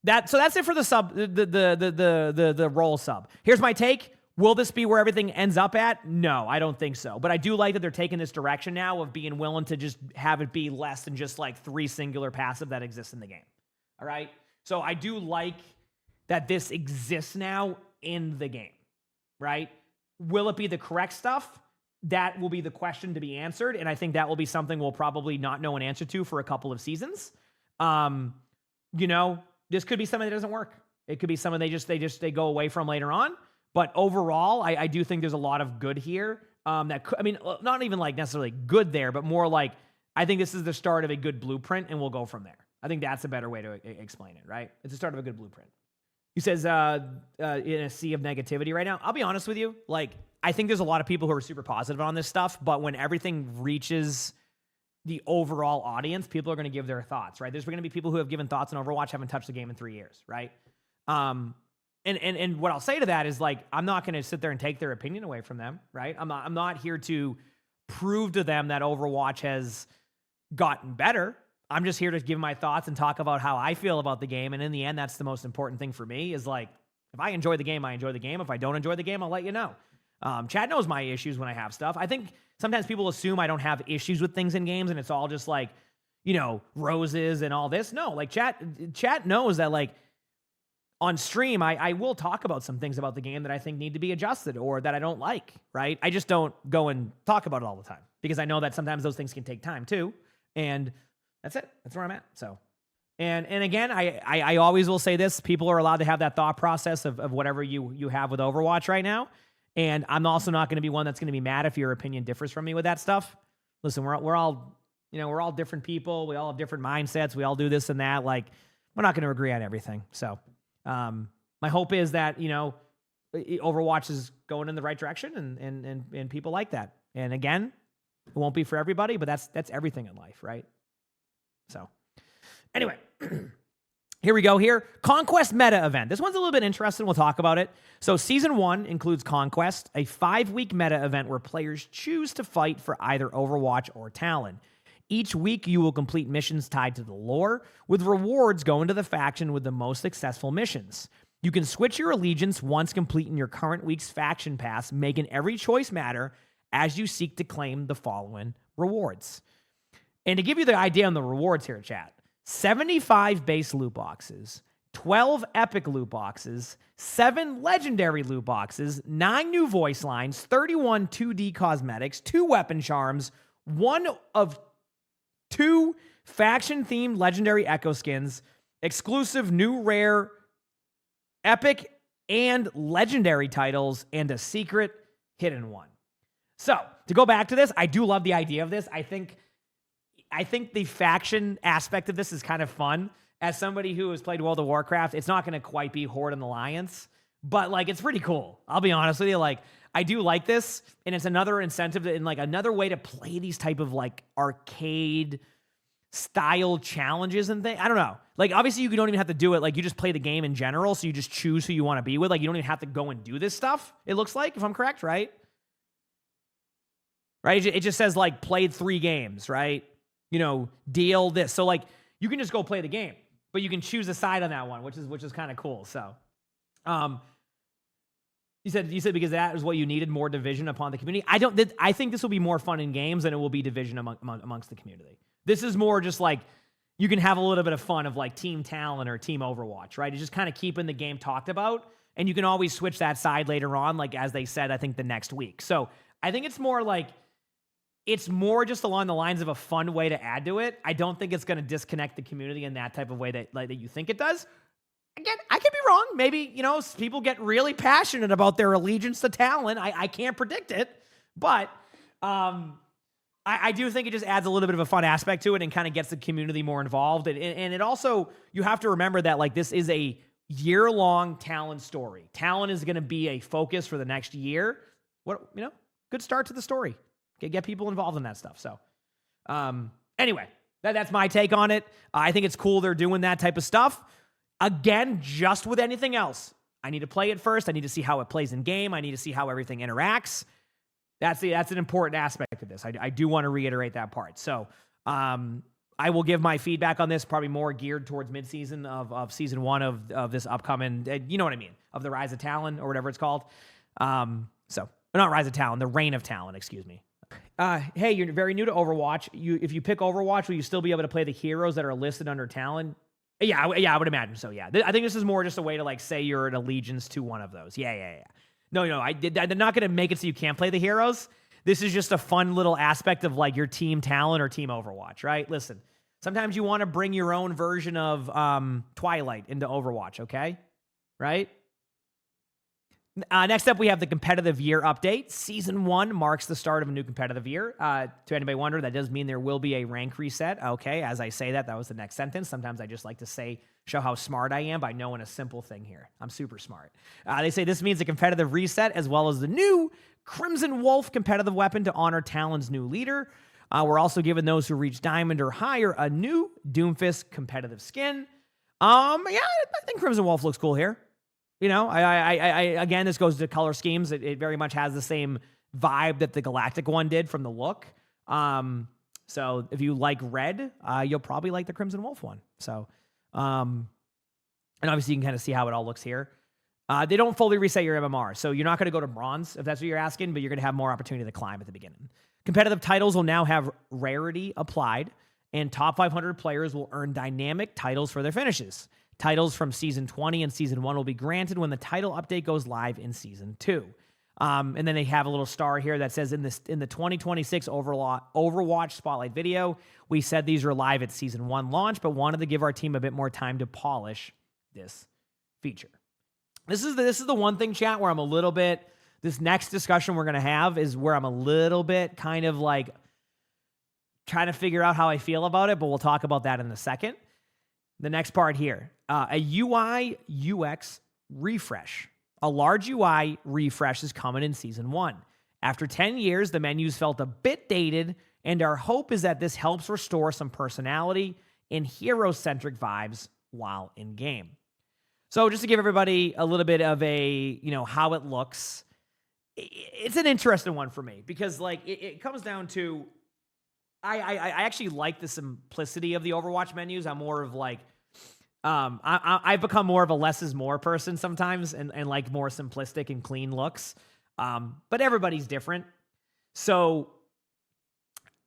that's it for the sub, the role sub. Here's my take. Will this be where everything ends up at? No, I don't think so. But I do like that they're taking this direction now of being willing to just have it be less than just like 3 singular passive that exists in the game. All right? So I do like that this exists now in the game, right? Will it be the correct stuff? That will be the question to be answered, and I think that will be something we'll probably not know an answer to for a couple of seasons. This could be something that doesn't work. It could be something they go away from later on. But overall, I do think there's a lot of good here. Not even like necessarily good there, but more like I think this is the start of a good blueprint, and we'll go from there. I think that's a better way to explain it, right? It's the start of a good blueprint. He says, in a sea of negativity right now. I'll be honest with you. Like, I think there's a lot of people who are super positive on this stuff, but when everything reaches the overall audience, people are going to give their thoughts, right? There's going to be people who have given thoughts on Overwatch, haven't touched the game in 3 years, right? And what I'll say to that is like, I'm not going to sit there and take their opinion away from them, right? I'm not here to prove to them that Overwatch has gotten better. I'm just here to give my thoughts and talk about how I feel about the game. And in the end, that's the most important thing for me is like, if I enjoy the game, I enjoy the game. If I don't enjoy the game, I'll let you know. Chad knows my issues when I have stuff. I think sometimes people assume I don't have issues with things in games and it's all just like, roses and all this. No, like chat knows that like on stream, I will talk about some things about the game that I think need to be adjusted or that I don't like, right? I just don't go and talk about it all the time because I know that sometimes those things can take time too. And that's it. That's where I'm at. So, and again, I always will say this, people are allowed to have that thought process of whatever you have with Overwatch right now. And I'm also not going to be one that's going to be mad if your opinion differs from me with that stuff. Listen, we're all different people. We all have different mindsets. We all do this and that. Like, we're not going to agree on everything. So, my hope is that, Overwatch is going in the right direction and people like that. And again, it won't be for everybody, but that's everything in life, right? So anyway, here we go here. Conquest meta event. This one's a little bit interesting. We'll talk about it. So season 1 includes Conquest, a 5-week meta event where players choose to fight for either Overwatch or Talon. Each week, you will complete missions tied to the lore, with rewards going to the faction with the most successful missions. You can switch your allegiance once completing your current week's faction pass, making every choice matter as you seek to claim the following rewards. And to give you the idea on the rewards here, chat, 75 base loot boxes, 12 epic loot boxes, 7 legendary loot boxes, 9 new voice lines, 31 2D cosmetics, 2 weapon charms, 1 of 2 faction-themed legendary echo skins, exclusive new rare epic and legendary titles, and a secret hidden one. So, to go back to this, I do love the idea of this. I think the faction aspect of this is kind of fun. As somebody who has played World of Warcraft, it's not going to quite be Horde and Alliance, but like it's pretty cool. I'll be honest with you. Like I do like this, and it's another incentive and like another way to play these type of like arcade style challenges and things. I don't know. Like obviously you don't even have to do it. Like you just play the game in general, so you just choose who you want to be with. Like you don't even have to go and do this stuff. It looks like, if I'm correct, right? Right? It just says like played 3 games, right? You know, deal this. So like you can just go play the game, but you can choose a side on that one, which is kind of cool. So, you said because that is what you needed, more division upon the community. I think this will be more fun in games than it will be division amongst the community. This is more just like you can have a little bit of fun of like Team Talon or Team Overwatch, right? It's just kind of keeping the game talked about, and you can always switch that side later on, like as they said, I think the next week. So I think it's more like, it's more just along the lines of a fun way to add to it. I don't think it's going to disconnect the community in that type of way that you think it does. Again, I could be wrong. Maybe, you know, people get really passionate about their allegiance to Talon. I can't predict it, but I do think it just adds a little bit of a fun aspect to it and kind of gets the community more involved. And it also, you have to remember that like this is a year-long Talon story. Talon is going to be a focus for the next year. Good start to the story. Okay, get people involved in that stuff. So, anyway, that's my take on it. I think it's cool they're doing that type of stuff. Again, just with anything else, I need to play it first. I need to see how it plays in game. I need to see how everything interacts. That's an important aspect of this. I do want to reiterate that part. So, I will give my feedback on this, probably more geared towards mid-season of season 1 of this upcoming, you know what I mean, of the Rise of Talon or whatever it's called. So, not Rise of Talon, the Reign of Talon, excuse me. Hey, you're very new to Overwatch. If you pick Overwatch, will you still be able to play the heroes that are listed under Talon? Yeah, I would imagine so. Yeah, I think this is more just a way to like say you're an allegiance to one of those. Yeah. No, they're not going to make it so you can't play the heroes. This is just a fun little aspect of like your team Talon or team Overwatch, right? Listen, sometimes you want to bring your own version of Twilight into Overwatch, okay? Right? Next up, we have the competitive year update. Season 1 marks the start of a new competitive year. To anybody wonder, that does mean there will be a rank reset. Okay, as I say that was the next sentence. Sometimes I just like to show how smart I am by knowing a simple thing here. I'm super smart. They say this means a competitive reset as well as the new Crimson Wolf competitive weapon to honor Talon's new leader. We're also giving those who reach Diamond or higher a new Doomfist competitive skin. I think Crimson Wolf looks cool here. You know, I again, this goes to color schemes. It very much has the same vibe that the Galactic one did from the look. So if you like red, you'll probably like the Crimson Wolf one. So, and obviously you can kind of see how it all looks here. They don't fully reset your MMR, so you're not going to go to bronze if that's what you're asking, but you're going to have more opportunity to climb at the beginning. Competitive titles will now have rarity applied, and top 500 players will earn dynamic titles for their finishes. Titles from Season 20 and Season 1 will be granted when the title update goes live in Season 2. And then they have a little star here that says in the 2026 Overwatch Spotlight video, we said these were live at Season 1 launch, but wanted to give our team a bit more time to polish this feature. This is the one thing, chat, where I'm a little bit, this next discussion we're going to have is where I'm a little bit kind of like trying to figure out how I feel about it, but we'll talk about that in a second. The next part here, a UI UX refresh. A large UI refresh is coming in Season 1. After 10 years, the menus felt a bit dated, and our hope is that this helps restore some personality and hero-centric vibes while in-game. So just to give everybody a little bit of a, how it looks, it's an interesting one for me because, it comes down to, I actually like the simplicity of the Overwatch menus. I'm more of I've become more of a less is more person sometimes and like more simplistic and clean looks. But everybody's different. So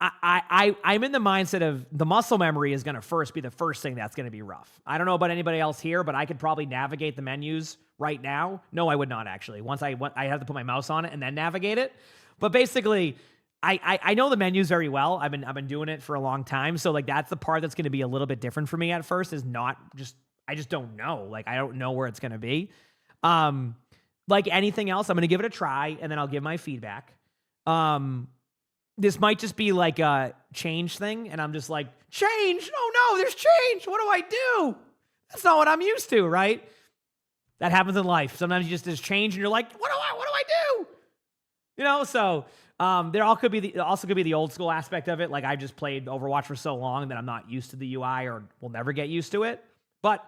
I'm in the mindset of the muscle memory is going to first be the first thing that's going to be rough. I don't know about anybody else here, but I could probably navigate the menus right now. No, I would not actually. I have to put my mouse on it and then navigate it. But basically, I know the menus very well. I've been doing it for a long time. So like that's the part that's going to be a little bit different for me at first is not just, I just don't know. Like I don't know where it's going to be. Like anything else, I'm going to give it a try and then I'll give my feedback. This might just be like a change thing. And I'm just like, change? Oh no, there's change. What do I do? That's not what I'm used to, right? That happens in life. Sometimes you just there's change and you're like, what do I do? You know, so there also could be the old school aspect of it. Like I just played Overwatch for so long that I'm not used to the UI or will never get used to it. But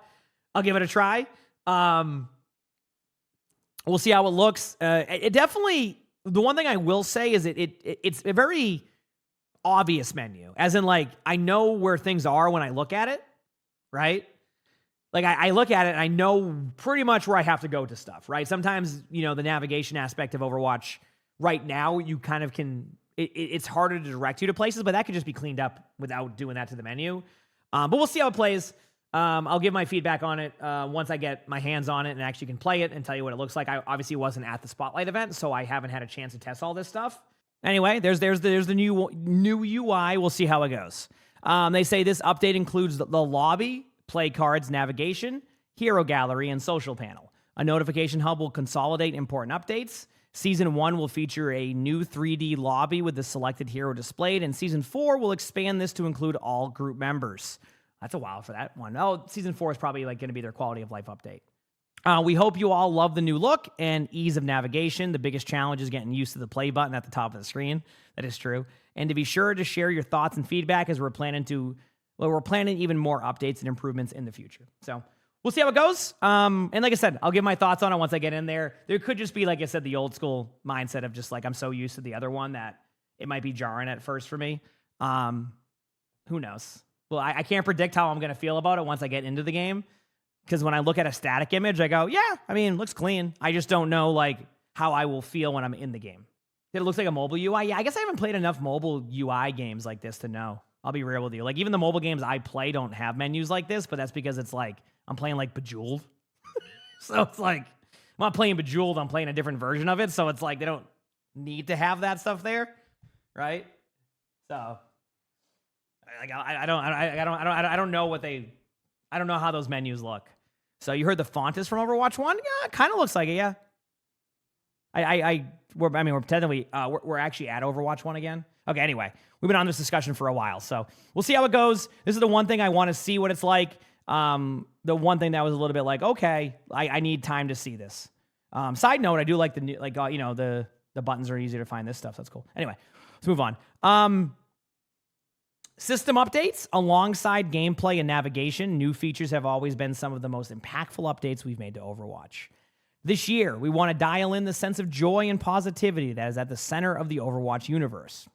I'll give it a try. We'll see how it looks. It definitely, the one thing I will say is it's a very obvious menu. As in like, I know where things are when I look at it, right? Like I look at it and I know pretty much where I have to go to stuff, right? Sometimes, you know, the navigation aspect of Overwatch right now, you kind of can, it's harder to direct you to places, but that could just be cleaned up without doing that to the menu. But we'll see how it plays. I'll give my feedback on it once I get my hands on it and actually can play it and tell you what it looks like. I obviously wasn't at the Spotlight event, so I haven't had a chance to test all this stuff. Anyway, there's the new UI. We'll see how it goes. They say this update includes the lobby, play cards, navigation, hero gallery, and social panel. A notification hub will consolidate important updates. Season 1 will feature a new 3D lobby with the selected hero displayed, and Season 4 will expand this to include all group members. That's a while for that one. Oh, Season 4 is probably like going to be their quality of life update. We hope you all love the new look and ease of navigation. The biggest challenge is getting used to the play button at the top of the screen. That is true. And to be sure to share your thoughts and feedback as we're planning even more updates and improvements in the future. So we'll see how it goes. And like I said, I'll give my thoughts on it once I get in there. There could just be, like I said, the old school mindset of just like, I'm so used to the other one that it might be jarring at first for me. Who knows? Well, I can't predict how I'm going to feel about it once I get into the game. Because when I look at a static image, I go, yeah, I mean, it looks clean. I just don't know like how I will feel when I'm in the game. It looks like a mobile UI. Yeah, I guess I haven't played enough mobile UI games like this to know. I'll be real with you. Like even the mobile games I play don't have menus like this, but that's because it's like I'm playing like Bejeweled. So it's like I'm not playing Bejeweled, I'm playing a different version of it. So it's like they don't need to have that stuff there, right? So like I don't know I don't know how those menus look. So you heard the font is from Overwatch 1? Yeah, it kind of looks like it, yeah. We're actually at Overwatch 1 again. Okay, anyway, we've been on this discussion for a while, so we'll see how it goes. This is the one thing I want to see what it's like. The one thing that was a little bit like, okay, I need time to see this. Side note, I do like the new, like the buttons are easier to find. This stuff, so that's cool. Anyway, let's move on. System updates alongside gameplay and navigation. New features have always been some of the most impactful updates we've made to Overwatch. This year, we want to dial in the sense of joy and positivity that is at the center of the Overwatch universe.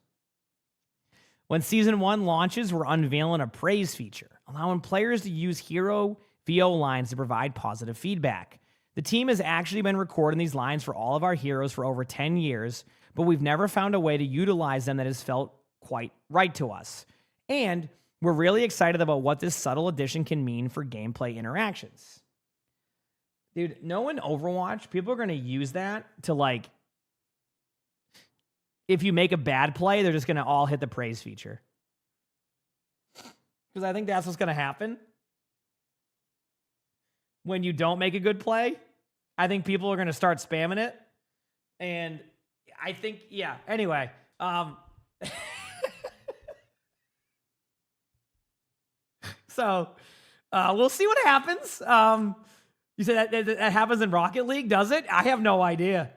When Season 1 launches, we're unveiling a praise feature, allowing players to use hero VO lines to provide positive feedback. The team has actually been recording these lines for all of our heroes for over 10 years, but we've never found a way to utilize them that has felt quite right to us. And we're really excited about what this subtle addition can mean for gameplay interactions. Dude, knowing Overwatch, people are going to use that to like, if you make a bad play, they're just going to all hit the praise feature. Because I think that's what's going to happen. When you don't make a good play, I think people are going to start spamming it. And I think, yeah, anyway. So we'll see what happens. You said that happens in Rocket League, does it? I have no idea.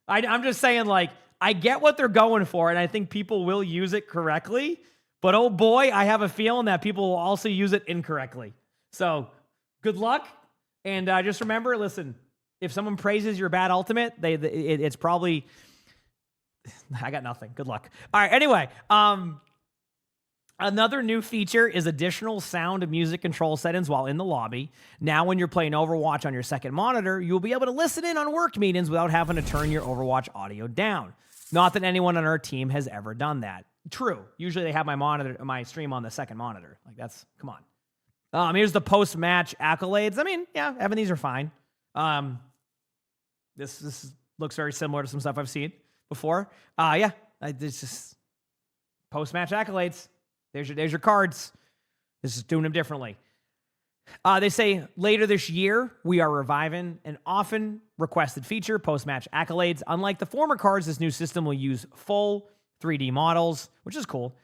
I'm just saying, like, I get what they're going for, and I think people will use it correctly. But oh boy, I have a feeling that people will also use it incorrectly. So good luck, and just remember, listen, if someone praises your bad ultimate, it's probably I got nothing. Good luck. All right. Anyway, another new feature is additional sound and music control settings while in the lobby. Now, when you're playing Overwatch on your second monitor, you'll be able to listen in on work meetings without having to turn your Overwatch audio down. Not that anyone on our team has ever done that. True. Usually they have my stream on the second monitor. Like come on. Here's the post-match accolades. I mean, yeah, Evan, these are fine. This looks very similar to some stuff I've seen before. This just post-match accolades. There's your cards. This is doing them differently. They say later this year, we are reviving an often requested feature, post-match accolades. Unlike the former cards, this new system will use full 3D models, which is cool.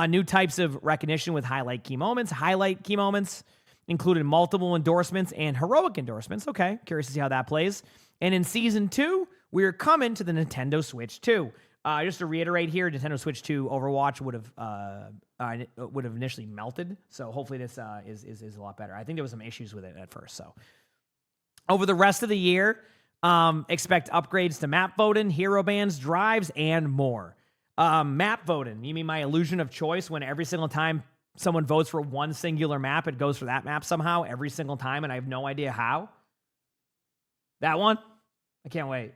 New types of recognition with highlight key moments, included multiple endorsements and heroic endorsements. Okay, curious to see how that plays. And in Season 2, we are coming to the Nintendo Switch 2. Just to reiterate here, Nintendo Switch 2 Overwatch would have initially melted, so hopefully this is a lot better. I think there was some issues with it at first. So over the rest of the year, expect upgrades to map voting, hero bands, drives, and more. Map voting, you mean my illusion of choice when every single time someone votes for one singular map, it goes for that map somehow every single time, and I have no idea how? That one? I can't wait.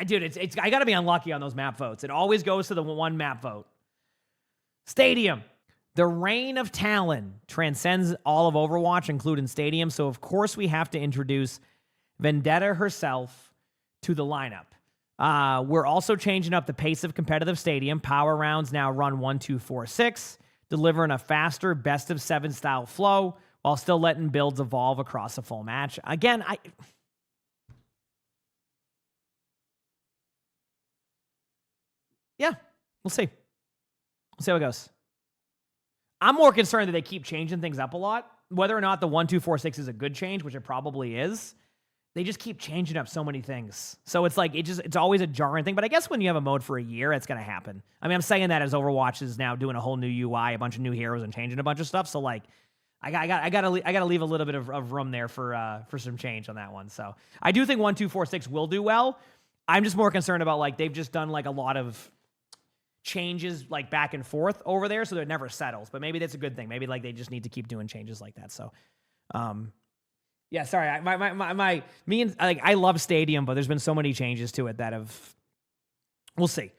Dude, I got to be unlucky on those map votes. It always goes to the one map vote. Stadium. The reign of Talon transcends all of Overwatch, including Stadium. So, of course, we have to introduce Vendetta herself to the lineup. We're also changing up the pace of competitive Stadium. Power rounds now run 1, 2, 4, 6, delivering a faster best-of-7 style flow while still letting builds evolve across a full match. Again, yeah, we'll see. We'll see how it goes. I'm more concerned that they keep changing things up a lot. Whether or not the 1, 2, 4, 6 is a good change, which it probably is, they just keep changing up so many things. So it's like, it's always a jarring thing. But I guess when you have a mode for a year, it's going to happen. I mean, I'm saying that as Overwatch is now doing a whole new UI, a bunch of new heroes, and changing a bunch of stuff. So like, I gotta leave a little bit of room there for some change on that one. So I do think 1, 2, 4, 6 will do well. I'm just more concerned about like they've just done like a lot of changes like back and forth over there, so that it never settles. But maybe that's a good thing. Maybe like they just need to keep doing changes like that. So, yeah, sorry, I love Stadium, but there's been so many changes to it that we'll see.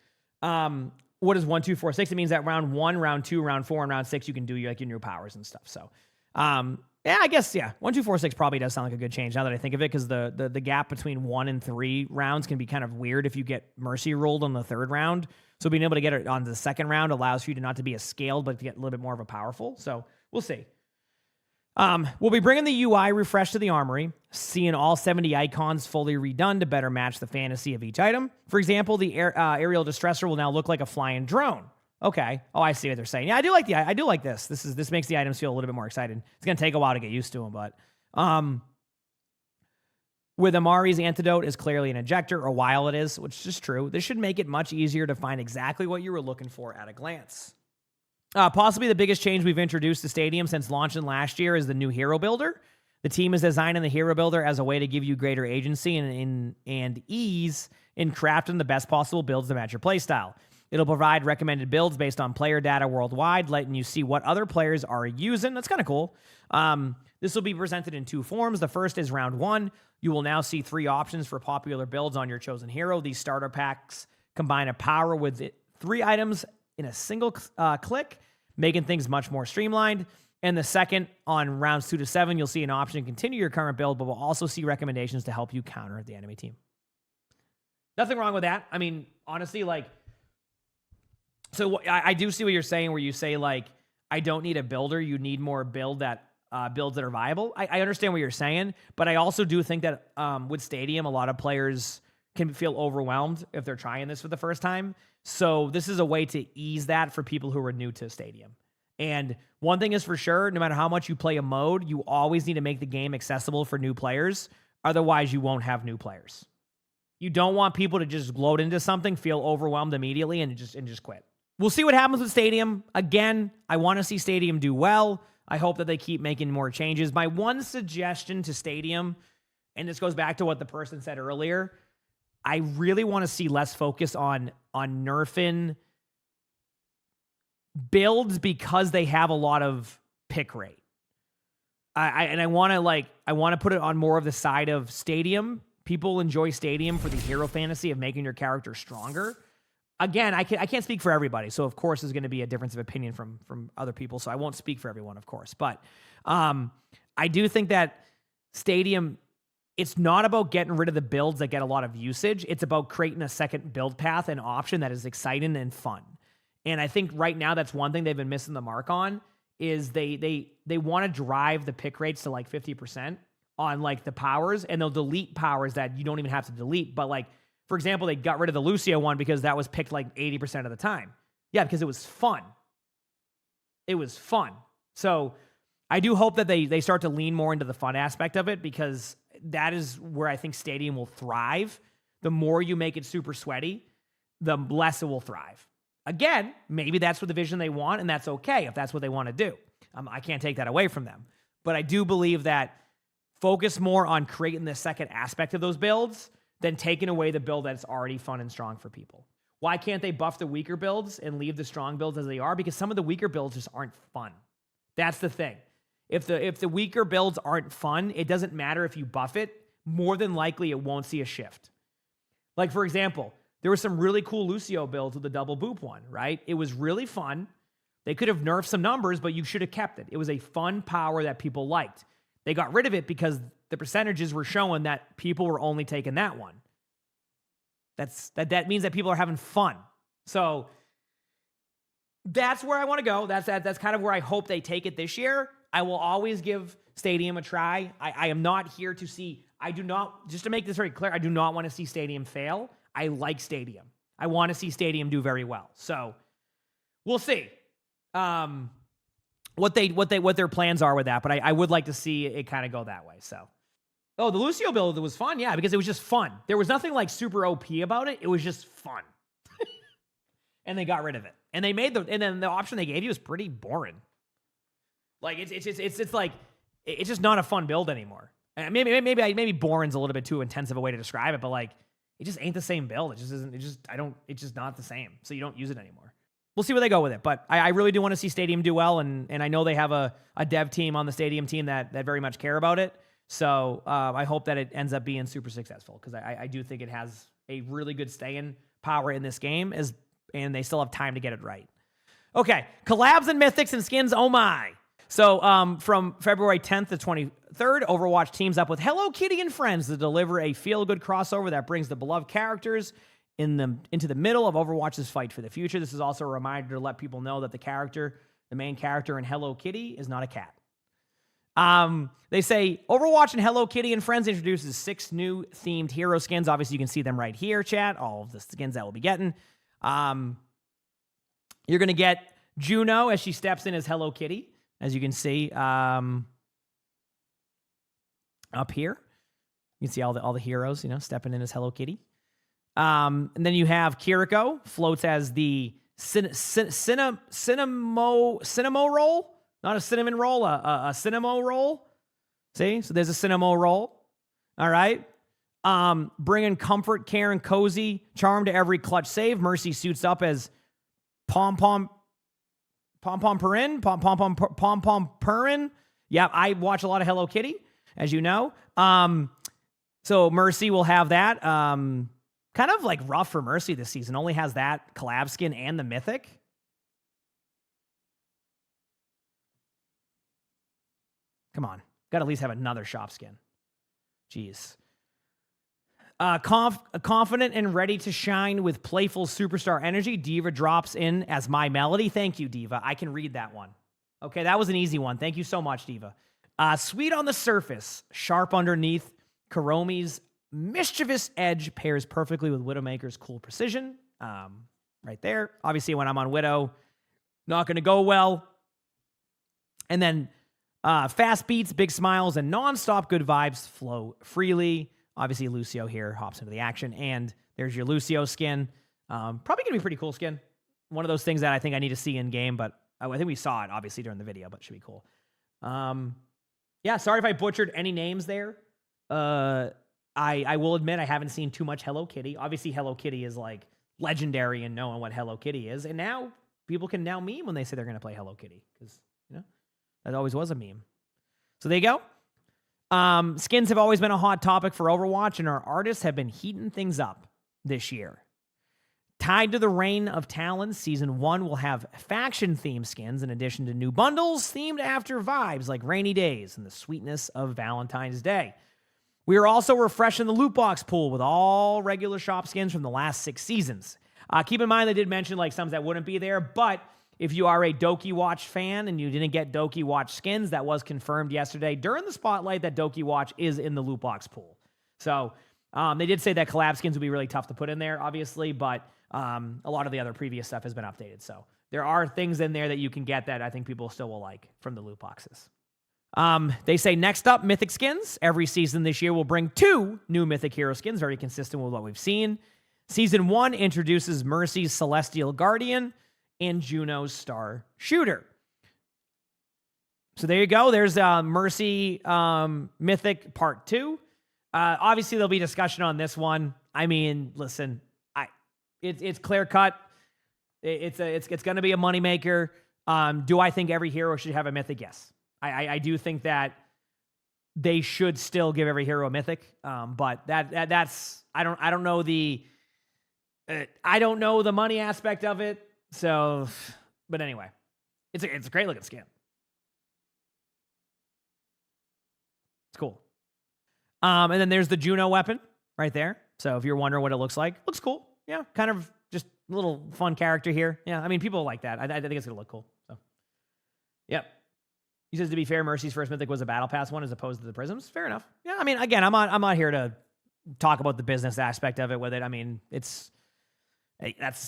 What is 1, 2, 4, 6? It means that round 1, round 2, round 4, and round 6 you can do your new powers and stuff. So, yeah, I guess 1, 2, 4, 6 probably does sound like a good change now that I think of it, because the gap between 1 and 3 rounds can be kind of weird if you get mercy rolled on the third round. So being able to get it on the second round allows for you to not to be as scaled, but to get a little bit more of a powerful. So we'll see. We'll be bringing the UI refresh to the armory, seeing all 70 icons fully redone to better match the fantasy of each item. For example, the aerial distresser will now look like a flying drone. Okay. Oh, I see what they're saying. Yeah, I do like this. This makes the items feel a little bit more exciting. It's going to take a while to get used to them, but with Amari's antidote is clearly an ejector, or while it is, which is true, this should make it much easier to find exactly what you were looking for at a glance. Possibly the biggest change we've introduced to Stadium since launching last year is the new Hero Builder. The team is designing the Hero Builder as a way to give you greater agency and ease in crafting the best possible builds to match your playstyle. It'll provide recommended builds based on player data worldwide, letting you see what other players are using. That's kind of cool. This will be presented in 2 forms. The first is round 1. You will now see 3 options for popular builds on your chosen hero. These starter packs combine a power with 3 items in a single click, making things much more streamlined. And the second, on rounds 2 to 7, you'll see an option to continue your current build, but we'll also see recommendations to help you counter the enemy team. Nothing wrong with that. I mean, honestly, like, so I do see what you're saying, where you say, like, I don't need a builder. You need more builds that are viable. I understand what you're saying, but I also do think that with Stadium, a lot of players can feel overwhelmed if they're trying this for the first time. So this is a way to ease that for people who are new to Stadium. And one thing is for sure, no matter how much you play a mode, you always need to make the game accessible for new players. Otherwise, you won't have new players. You don't want people to just load into something, feel overwhelmed immediately, and just quit. We'll see what happens with Stadium. Again, I want to see Stadium do well. I hope that they keep making more changes. My one suggestion to Stadium, and this goes back to what the person said earlier, I really want to see less focus on nerfing builds because they have a lot of pick rate. I want to put it on more of the side of Stadium people enjoy Stadium for the hero fantasy of making your character stronger. Again, I can't speak for everybody, so of course there's going to be a difference of opinion from other people, so I won't speak for everyone, of course. But I do think that Stadium, it's not about getting rid of the builds that get a lot of usage. It's about creating a second build path and option that is exciting and fun. And I think right now that's one thing they've been missing the mark on, is they want to drive the pick rates to like 50% on like the powers, and they'll delete powers that you don't even have to delete. But like, for example, they got rid of the Lucio one because that was picked like 80% of the time. Yeah, because it was fun. It was fun. So I do hope that they start to lean more into the fun aspect of it, because that is where I think Stadium will thrive. The more you make it super sweaty, the less it will thrive. Again, maybe that's what the vision they want, and that's okay if that's what they want to do. I can't take that away from them. But I do believe that focus more on creating the second aspect of those builds than taking away the build that's already fun and strong for people. Why can't they buff the weaker builds and leave the strong builds as they are? Because some of the weaker builds just aren't fun. That's the thing. If the weaker builds aren't fun, it doesn't matter if you buff it. More than likely, it won't see a shift. Like, for example, there were some really cool Lucio builds with the double boop one, right? It was really fun. They could have nerfed some numbers, but you should have kept it. It was a fun power that people liked. They got rid of it because the percentages were showing that people were only taking that one. That means that people are having fun. So that's where I want to go. That's kind of where I hope they take it this year. I will always give Stadium a try. I am not here to see, just to make this very clear, I do not want to see Stadium fail. I like Stadium. I want to see Stadium do very well. So we'll see what their plans are with that. But I would like to see it kind of go that way. So, the Lucio build was fun, yeah, because it was just fun. There was nothing like super OP about it. It was just fun, and they got rid of it. And and then the option they gave you was pretty boring. Like it's like it's just not a fun build anymore. And maybe boring's a little bit too intensive a way to describe it, but like it just ain't the same build. It just isn't. It's just not the same. So you don't use it anymore. We'll see where they go with it. But I really do want to see Stadium do well, and I know they have a dev team on the Stadium team that very much care about it. So I hope that it ends up being super successful, because I do think it has a really good staying power in this game, and they still have time to get it right. Okay, collabs and mythics and skins, oh my. So from February 10th to 23rd, Overwatch teams up with Hello Kitty and friends to deliver a feel-good crossover that brings the beloved characters into the middle of Overwatch's fight for the future. This is also a reminder to let people know that the main character in Hello Kitty is not a cat. They say Overwatch and Hello Kitty and friends introduces 6 new themed hero skins. Obviously, you can see them right here, chat. All of the skins that we'll be getting. You're going to get Juno as she steps in as Hello Kitty, as you can see up here. You can see all the heroes, stepping in as Hello Kitty. And then you have Kiriko floats as the cinnamo roll, not a cinnamon roll, a cinnamo roll. See, so there's a cinnamo roll. All right. Bringing comfort, care, and cozy charm to every clutch save. Mercy suits up as Pom Pom Purin. Yeah, I watch a lot of Hello Kitty, as you know. So Mercy will have that. Kind of like rough for Mercy this season. Only has that collab skin and the mythic. Come on. Got to at least have another shop skin. Jeez. Confident and ready to shine with playful superstar energy, Diva drops in as My Melody. Thank you, Diva. I can read that one. Okay, that was an easy one. Thank you so much, Diva. Sweet on the surface, sharp underneath. Kuromi's mischievous edge pairs perfectly with Widowmaker's cool precision. Right there. Obviously, when I'm on Widow, not going to go well. And then fast beats, big smiles, and non-stop good vibes flow freely. Obviously, Lucio here hops into the action, and there's your Lucio skin. Probably going to be a pretty cool skin. One of those things that I think I need to see in game, but I think we saw it, obviously, during the video, but it should be cool. Yeah, sorry if I butchered any names there. I will admit I haven't seen too much Hello Kitty. Obviously, Hello Kitty is, like, legendary in knowing what Hello Kitty is, and now people can now meme when they say they're going to play Hello Kitty, because, that always was a meme. So there you go. Skins have always been a hot topic for Overwatch, and our artists have been heating things up this year. Tied to the reign of Talon, Season 1 will have faction-themed skins in addition to new bundles themed after vibes like rainy days and the sweetness of Valentine's Day. We are also refreshing the loot box pool with all regular shop skins from the last 6 seasons. Keep in mind, they did mention like some that wouldn't be there, but if you are a Doki Watch fan and you didn't get Doki Watch skins, that was confirmed yesterday during the spotlight that Doki Watch is in the loot box pool. So they did say that collab skins would be really tough to put in there, obviously, but a lot of the other previous stuff has been updated. So there are things in there that you can get that I think people still will like from the loot boxes. They say next up, Mythic skins. Every season this year will bring 2 new Mythic hero skins, very consistent with what we've seen. Season 1 introduces Mercy's Celestial Guardian and Juno's Star Shooter. So there you go. There's Mercy Mythic Part 2. Obviously, there'll be discussion on this one. I mean, listen, it's clear cut. It's going to be a moneymaker. Do I think every hero should have a Mythic? Yes. I do think that they should still give every hero a Mythic. But that's I don't know the money aspect of it. So, but anyway, it's a great looking skin. It's cool. And then there's the Juno weapon right there. So if you're wondering what it looks like, looks cool. Yeah, kind of just a little fun character here. Yeah, I mean, people like that. I think it's gonna look cool. So, yep. He says, to be fair, Mercy's first Mythic was a Battle Pass one as opposed to the Prisms. Fair enough. Yeah, I mean, again, I'm not here to talk about the business aspect of it with it. I mean, that's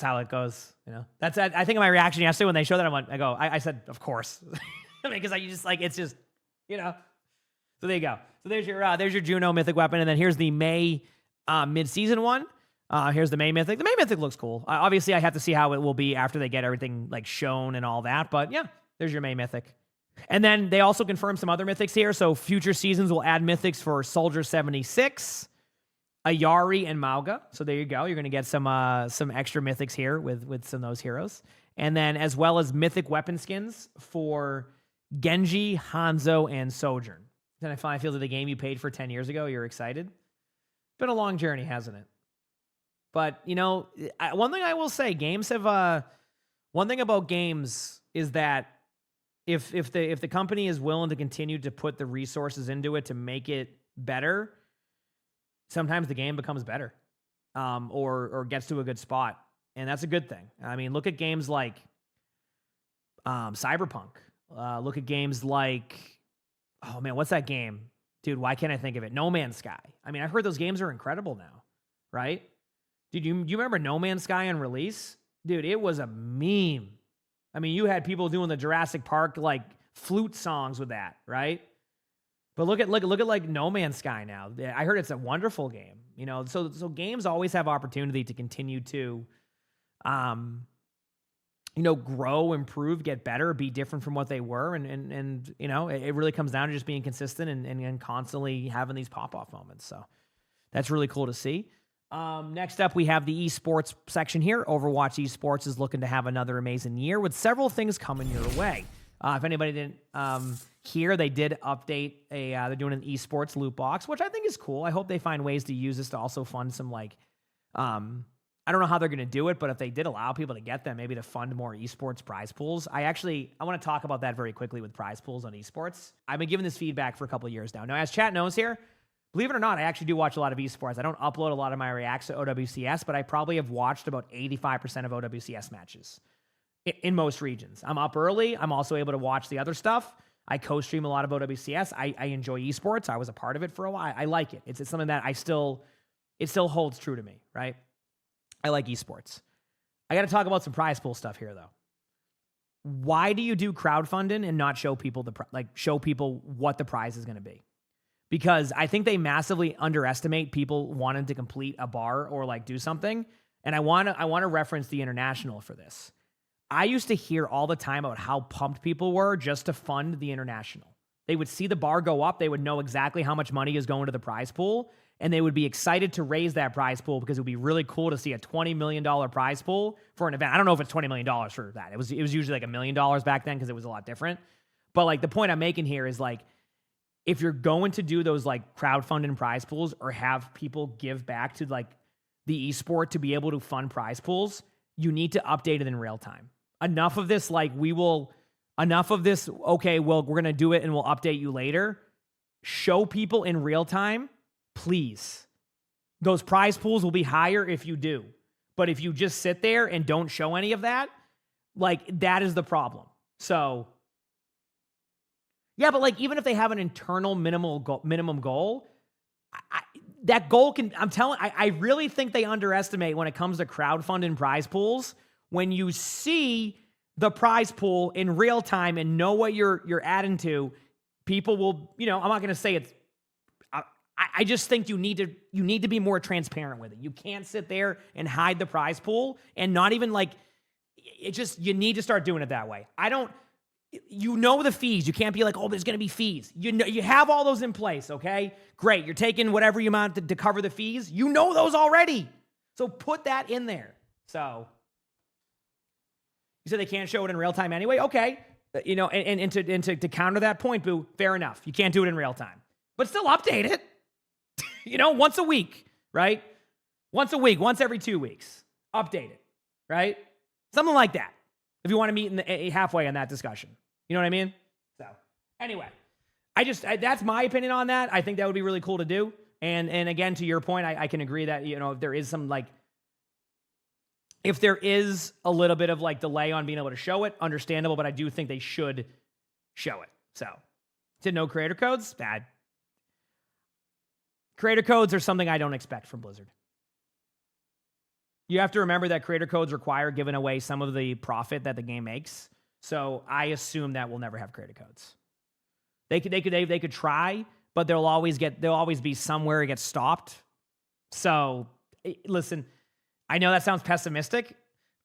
how it goes. You know, that's I think my reaction yesterday when they showed that I said, of course, I mean, because you just like it's just, you know. So there you go. So there's your Juno Mythic weapon, and then here's the May mid-season one. Here's the May Mythic. The May Mythic looks cool. Obviously, I have to see how it will be after they get everything like shown and all that. But yeah, there's your May Mythic. And then they also confirmed some other Mythics here. So future seasons will add Mythics for Soldier 76, Ayari, and Mauga. So there you go. You're going to get some extra Mythics here with some of those heroes. And then as well as Mythic weapon skins for Genji, Hanzo, and Sojourn. Then I finally feel that the game you paid for 10 years ago, you're excited. Been a long journey, hasn't it? But, you know, one thing I will say, games have... one thing about games is that if the company is willing to continue to put the resources into it to make it better, sometimes the game becomes better, or gets to a good spot, and that's a good thing. I mean, look at games like Cyberpunk. Look at games like, oh man, what's that game, dude? Why can't I think of it? No Man's Sky. I mean, I've heard those games are incredible now, right? Dude, you remember No Man's Sky on release? Dude, it was a meme. I mean, you had people doing the Jurassic Park like flute songs with that, right? But look at like No Man's Sky now. I heard it's a wonderful game. You know, so games always have opportunity to continue to, you know, grow, improve, get better, be different from what they were, and you know, it really comes down to just being consistent and constantly having these pop-off moments. So that's really cool to see. Next up, we have the esports section here. Overwatch Esports is looking to have another amazing year with several things coming your way. If anybody didn't hear, they did update they're doing an esports loot box, which I think is cool. I hope they find ways to use this to also fund some like, I don't know how they're going to do it, but if they did allow people to get them, maybe to fund more esports prize pools. I want to talk about that very quickly with prize pools on esports. I've been giving this feedback for a couple of years now. Now, as chat knows here, believe it or not, I actually do watch a lot of esports. I don't upload a lot of my reacts to OWCS, but I probably have watched about 85% of OWCS matches in most regions. I'm up early. I'm also able to watch the other stuff. I co-stream a lot of OWCS. I enjoy esports. I was a part of it for a while. I like it. It's something that it still holds true to me, right? I like esports. I got to talk about some prize pool stuff here, though. Why do you do crowdfunding and not show people what the prize is going to be? Because I think they massively underestimate people wanting to complete a bar or like do something. And I want to reference the international for this. I used to hear all the time about how pumped people were just to fund the international. They would see the bar go up. They would know exactly how much money is going to the prize pool. And they would be excited to raise that prize pool because it would be really cool to see a $20 million prize pool for an event. I don't know if it's $20 million for that. It was usually like $1 million back then because it was a lot different. But like the point I'm making here is like, if you're going to do those like crowdfunding prize pools or have people give back to like the esport to be able to fund prize pools, you need to update it in real time. Enough of this, okay, well, we're going to do it and we'll update you later. Show people in real time, please. Those prize pools will be higher if you do. But if you just sit there and don't show any of that, like that is the problem. So, yeah, but like even if they have an internal minimum goal, that goal can, I really think they underestimate when it comes to crowdfunding prize pools. When you see the prize pool in real time and know what you're adding to, people will, I'm not going to say it's, I just think you need to be more transparent with it. You can't sit there and hide the prize pool and not even like, you need to start doing it that way. The fees. You can't be like, oh, there's going to be fees. You have all those in place, okay? Great. You're taking whatever you amount to cover the fees. You know those already. So put that in there. So you said they can't show it in real time anyway? Okay. And to counter that point, Boo, fair enough. You can't do it in real time. But still update it. Once a week, right? Once a week, once every 2 weeks. Update it, right? Something like that. If you want to meet halfway on that discussion. You know what I mean? So, anyway, that's my opinion on that. I think that would be really cool to do. And again, to your point, I can agree that, if there is some if there is a little bit of delay on being able to show it, understandable, but I do think they should show it. So, to no creator codes, bad. Creator codes are something I don't expect from Blizzard. You have to remember that creator codes require giving away some of the profit that the game makes. So I assume that we'll never have creator codes. They could try, but they'll always be somewhere it gets stopped. So listen, I know that sounds pessimistic,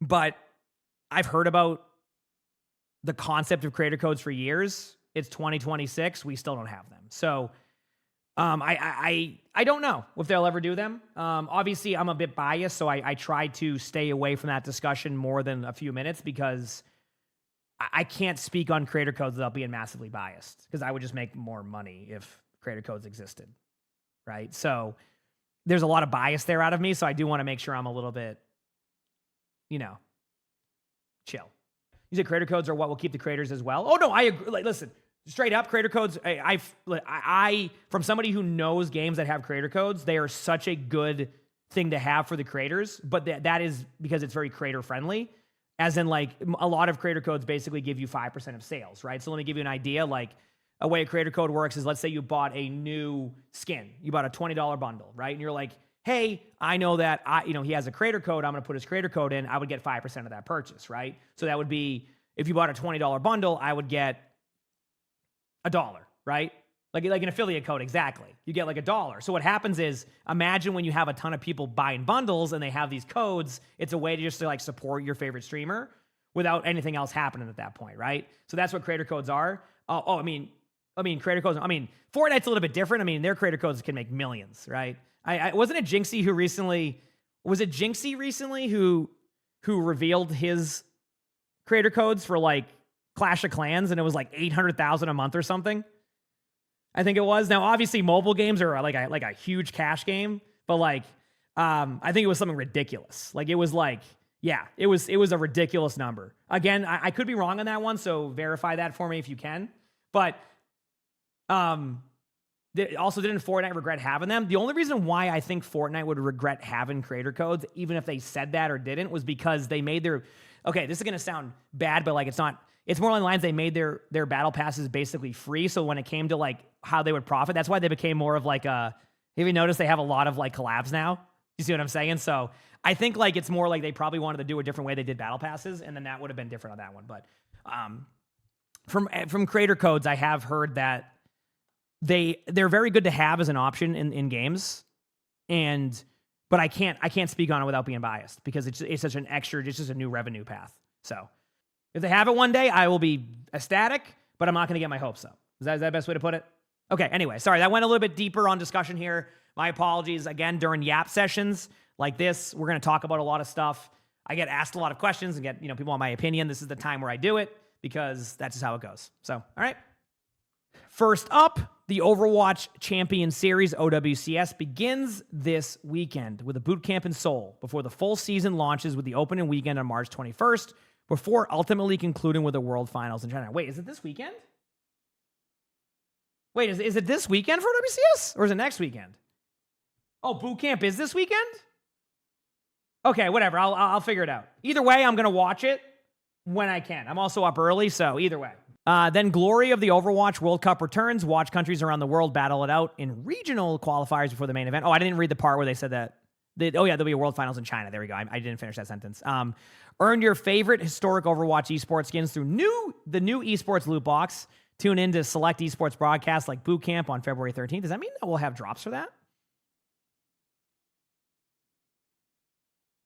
but I've heard about the concept of creator codes for years. It's 2026. We still don't have them. So I don't know if they'll ever do them. Obviously, I'm a bit biased, so I try to stay away from that discussion more than a few minutes because I can't speak on creator codes without being massively biased because I would just make more money if creator codes existed, right? So there's a lot of bias there out of me, so I do want to make sure I'm a little bit, chill. You said creator codes are what will keep the creators as well. Oh, no, I agree. Listen. Straight up, creator codes, I from somebody who knows games that have creator codes, they are such a good thing to have for the creators, but that is because it's very creator friendly, as in a lot of creator codes basically give you 5% of sales, right? So let me give you an idea. A way a creator code works is, let's say you bought a new skin. You bought a $20 bundle, right? And you're like, hey, I know that he has a creator code. I'm going to put his creator code in. I would get 5% of that purchase, right? So that would be, if you bought a $20 bundle, I would get $1, right? Like an affiliate code, exactly. You get $1. So what happens is, imagine when you have a ton of people buying bundles and they have these codes, it's a way to just to support your favorite streamer without anything else happening at that point, right? So that's what creator codes are. Creator codes, Fortnite's a little bit different. Their creator codes can make millions, right? Wasn't it Jinxie who recently who revealed his creator codes for Clash of Clans, and it was 800,000 a month or something. I think it was. Now, obviously, mobile games are like a huge cash game, but I think it was something ridiculous. It was it was a ridiculous number. Again, I could be wrong on that one, so verify that for me if you can. But also, didn't Fortnite regret having them? The only reason why I think Fortnite would regret having creator codes, even if they said that or didn't, was because they made their. Okay, this is gonna sound bad, but it's not. It's more along the lines they made their battle passes basically free. So when it came to how they would profit, that's why they became more of have you noticed they have a lot of collabs now? You see what I'm saying? So I think it's more they probably wanted to do a different way they did battle passes, and then that would have been different on that one. But from creator codes, I have heard that they're very good to have as an option in games, but I can't speak on it without being biased because it's such an extra, it's just a new revenue path. So. If they have it one day, I will be ecstatic, but I'm not going to get my hopes up. Is that the best way to put it? Okay, anyway, sorry, that went a little bit deeper on discussion here. My apologies. Again, during Yap sessions like this, we're going to talk about a lot of stuff. I get asked a lot of questions and get people want my opinion. This is the time where I do it because that's just how it goes. So, all right. First up, the Overwatch Champion Series, OWCS, begins this weekend with a boot camp in Seoul before the full season launches with the opening weekend on March 21st, before ultimately concluding with the World Finals in China. Wait, is it this weekend? Wait, is it this weekend for OWCS? Or is it next weekend? Oh, boot camp is this weekend? Okay, whatever. I'll figure it out. Either way, I'm going to watch it when I can. I'm also up early, so either way. Then glory of the Overwatch World Cup returns. Watch countries around the world battle it out in regional qualifiers before the main event. Oh, I didn't read the part where they said that. There'll be a World Finals in China. There we go. I didn't finish that sentence. Earn your favorite historic Overwatch esports skins through the new esports loot box. Tune in to select esports broadcasts like Boot Camp on February 13th. Does that mean that we'll have drops for that?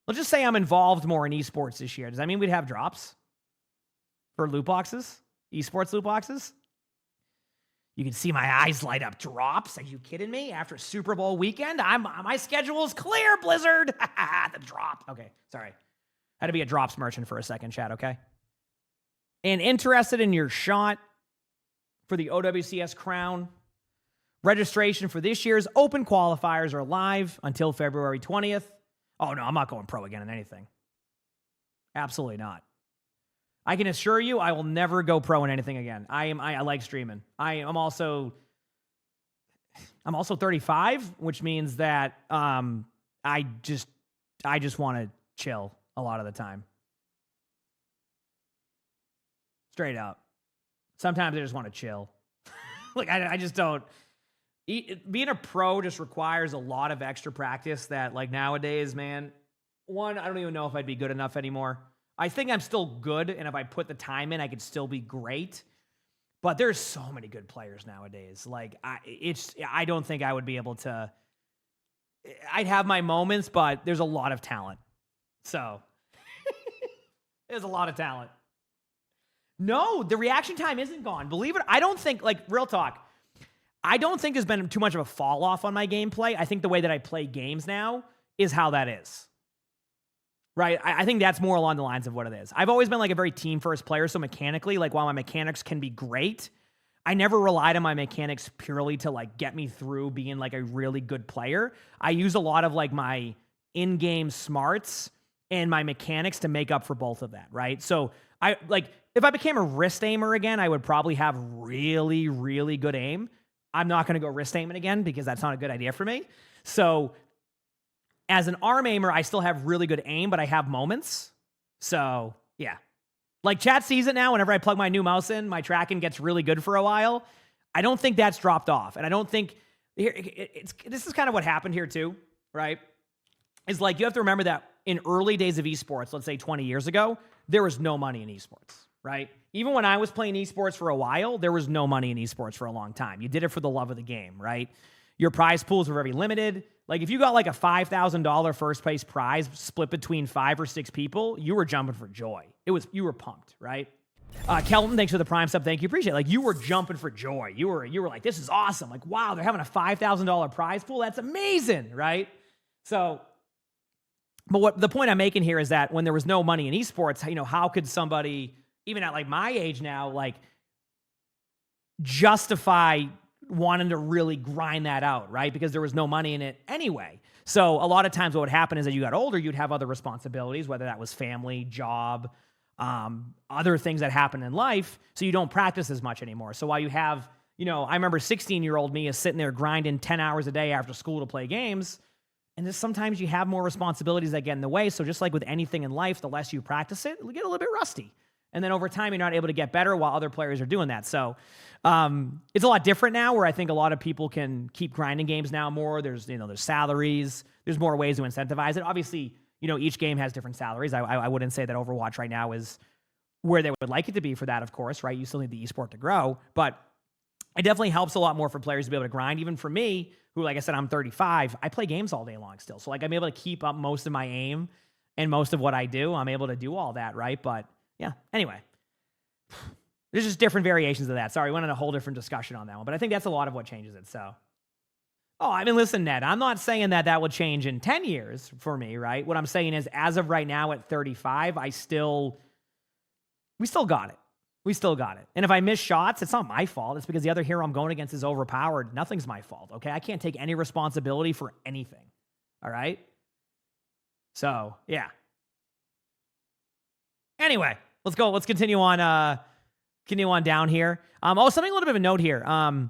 Let's just say I'm involved more in esports this year. Does that mean we'd have drops for loot boxes? Esports loot boxes? You can see my eyes light up. Drops? Are you kidding me? After Super Bowl weekend, my schedule is clear, Blizzard. The drop. Okay, sorry. Had to be a drops merchant for a second, chat, okay? And interested in your shot for the OWCS crown? Registration for this year's open qualifiers are live until February 20th. Oh, no, I'm not going pro again in anything. Absolutely not. I can assure you I will never go pro in anything again. I like streaming. I'm also 35, which means that I just want to chill a lot of the time. Straight up. Sometimes I just want to chill. Like I just don't. Being a pro just requires a lot of extra practice that, like, nowadays, man, one, I don't even know if I'd be good enough anymore. I think I'm still good, and if I put the time in, I could still be great. But there's so many good players nowadays. Like, I don't think I would be able to. I'd have my moments, but there's a lot of talent. So, there's a lot of talent. No, the reaction time isn't gone. Believe it. I don't think, like, real talk, I don't think there's been too much of a fall off on my gameplay. I think the way that I play games now is how that is. Right? I think that's more along the lines of what it is. I've always been like a very team-first player, so mechanically, like, while my mechanics can be great, I never relied on my mechanics purely to, like, get me through being, like, a really good player. I use a lot of, like, my in-game smarts and my mechanics to make up for both of that, right? So, if I became a wrist aimer again, I would probably have really, really good aim. I'm not going to go wrist aiming again because that's not a good idea for me. So, as an arm aimer, I still have really good aim, but I have moments. So, yeah. Like, chat sees it now. Whenever I plug my new mouse in, my tracking gets really good for a while. I don't think that's dropped off. And I don't think... this is kind of what happened here, too, right? Is, like, you have to remember that in early days of esports, let's say 20 years ago, there was no money in esports, right? Even when I was playing esports for a while, there was no money in esports for a long time. You did it for the love of the game, right? Your prize pools were very limited. Like, if you got like a $5,000 first place prize split between 5 or 6 people, you were jumping for joy. You were pumped, right? Kelton, thanks for the Prime sub. Thank you. Appreciate it. Like, you were jumping for joy. You were like, this is awesome. Like, wow, they're having a $5,000 prize pool. That's amazing, right? So, but what the point I'm making here is that when there was no money in esports, you know, how could somebody, even at like my age now, like, justify wanting to really grind that out, right? Because there was no money in it anyway. So a lot of times what would happen is, as you got older, you'd have other responsibilities, whether that was family, job, other things that happen in life. So you don't practice as much anymore. So while you have, you know, I remember 16-year-old me is sitting there grinding 10 hours a day after school to play games. And just sometimes you have more responsibilities that get in the way. So just like with anything in life, the less you practice it, it'll get a little bit rusty. And then over time, you're not able to get better while other players are doing that. So it's a lot different now, where I think a lot of people can keep grinding games now more. There's salaries. There's more ways to incentivize it. Obviously, you know, each game has different salaries. I wouldn't say that Overwatch right now is where they would like it to be for that, of course, right? You still need the esport to grow. But it definitely helps a lot more for players to be able to grind. Even for me, who, like I said, I'm 35, I play games all day long still. So, like, I'm able to keep up most of my aim and most of what I do. I'm able to do all that, right? But yeah, anyway, there's just different variations of that. Sorry, we went on a whole different discussion on that one, but I think that's a lot of what changes it. So, I mean, listen, Ned, I'm not saying that would change in 10 years for me, right? What I'm saying is, as of right now at 35, we still got it. We still got it. And if I miss shots, it's not my fault. It's because the other hero I'm going against is overpowered. Nothing's my fault, okay? I can't take any responsibility for anything, all right? So, yeah. Anyway, let's go. Let's continue on down here. Something a little bit of a note here.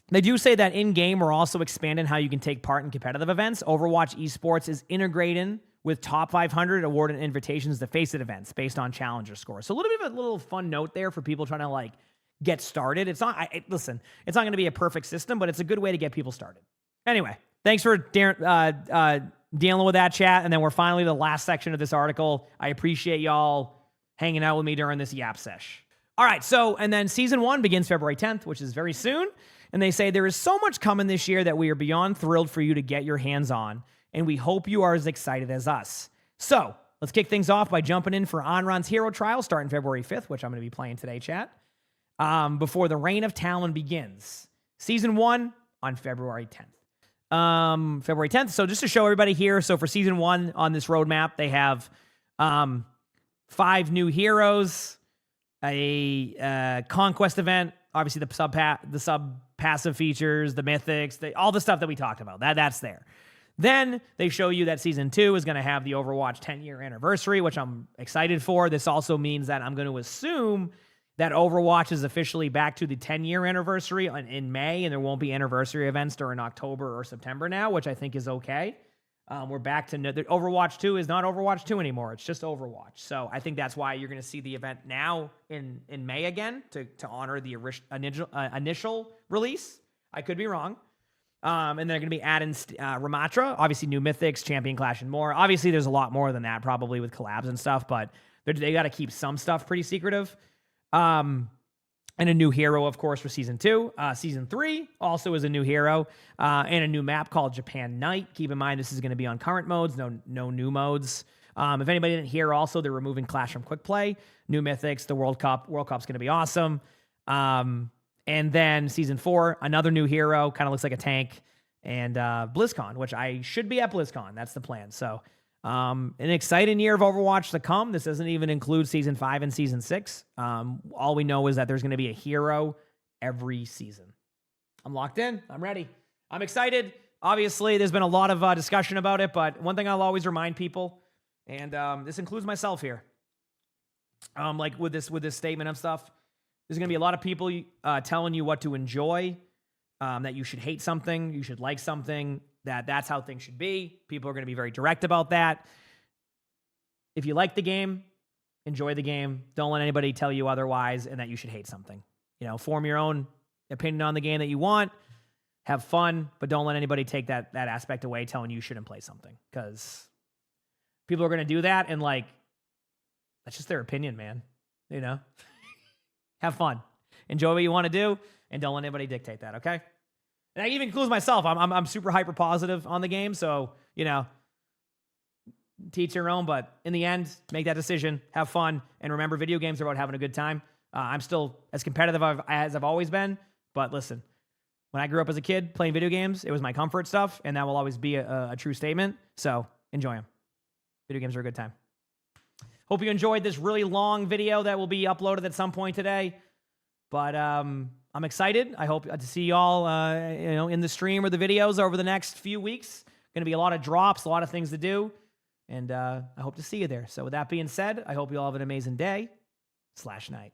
They do say that in-game, we're also expanding how you can take part in competitive events. Overwatch Esports is integrating with top 500 awarded invitations to face it events based on challenger scores. So a little bit of a little fun note there for people trying to like get started. It's not, listen, it's not going to be a perfect system, but it's a good way to get people started. Anyway, thanks for dealing with that, chat. And then we're finally to the last section of this article. I appreciate y'all hanging out with me during this yap sesh. All right, so, and then season 1 begins February 10th, which is very soon. And they say there is so much coming this year that we are beyond thrilled for you to get your hands on. And we hope you are as excited as us. So let's kick things off by jumping in for Onron's Hero Trial starting February 5th, which I'm going to be playing today, chat, before the Reign of Talon begins. Season 1 on February 10th. February 10th. So just to show everybody here, so for Season 1 on this roadmap, they have 5 new heroes, a Conquest event, obviously the sub-passive features, the mythics, all the stuff that we talked about. That's there. Then they show you that Season 2 is going to have the Overwatch 10-year anniversary, which I'm excited for. This also means that I'm going to assume that Overwatch is officially back to the 10-year anniversary in May, and there won't be anniversary events during October or September now, which I think is okay. We're back to Overwatch 2 is not Overwatch 2 anymore. It's just Overwatch. So I think that's why you're going to see the event now in May again to honor the initial release. I could be wrong. And they're going to be adding Ramatra, obviously new mythics, champion clash, and more. Obviously, there's a lot more than that, probably with collabs and stuff, but they got to keep some stuff pretty secretive. And a new hero, of course, for Season 2. Season 3 also is a new hero and a new map called Japan Night. Keep in mind, this is going to be on current modes, no new modes. If anybody didn't hear, also, they're removing Clash from Quick Play. New mythics, the World Cup. World Cup's going to be awesome. And then Season 4, another new hero, kind of looks like a tank, and BlizzCon, which I should be at BlizzCon. That's the plan. So an exciting year of Overwatch to come. This doesn't even include Season 5 and Season 6. All we know is that there's going to be a hero every season. I'm locked in. I'm ready. I'm excited. Obviously, there's been a lot of discussion about it, but one thing I'll always remind people, and this includes myself here, like with this statement of stuff, there's going to be a lot of people telling you what to enjoy, that you should hate something, you should like something, that's how things should be. People are going to be very direct about that. If you like the game, enjoy the game. Don't let anybody tell you otherwise and that you should hate something. You know, form your own opinion on the game that you want. Have fun, but don't let anybody take that aspect away telling you shouldn't play something, because people are going to do that, and like, that's just their opinion, man. You know? Have fun. Enjoy what you want to do, and don't let anybody dictate that, okay? And that even includes myself. I'm super hyper positive on the game, so, you know, teach your own, but in the end, make that decision, have fun, and remember, video games are about having a good time. I'm still as competitive as I've always been, but listen, when I grew up as a kid playing video games, it was my comfort stuff, and that will always be a true statement, so enjoy them. Video games are a good time. Hope you enjoyed this really long video that will be uploaded at some point today. But I'm excited. I hope to see y'all in the stream or the videos over the next few weeks. Going to be a lot of drops, a lot of things to do. And I hope to see you there. So with that being said, I hope you all have an amazing day/night.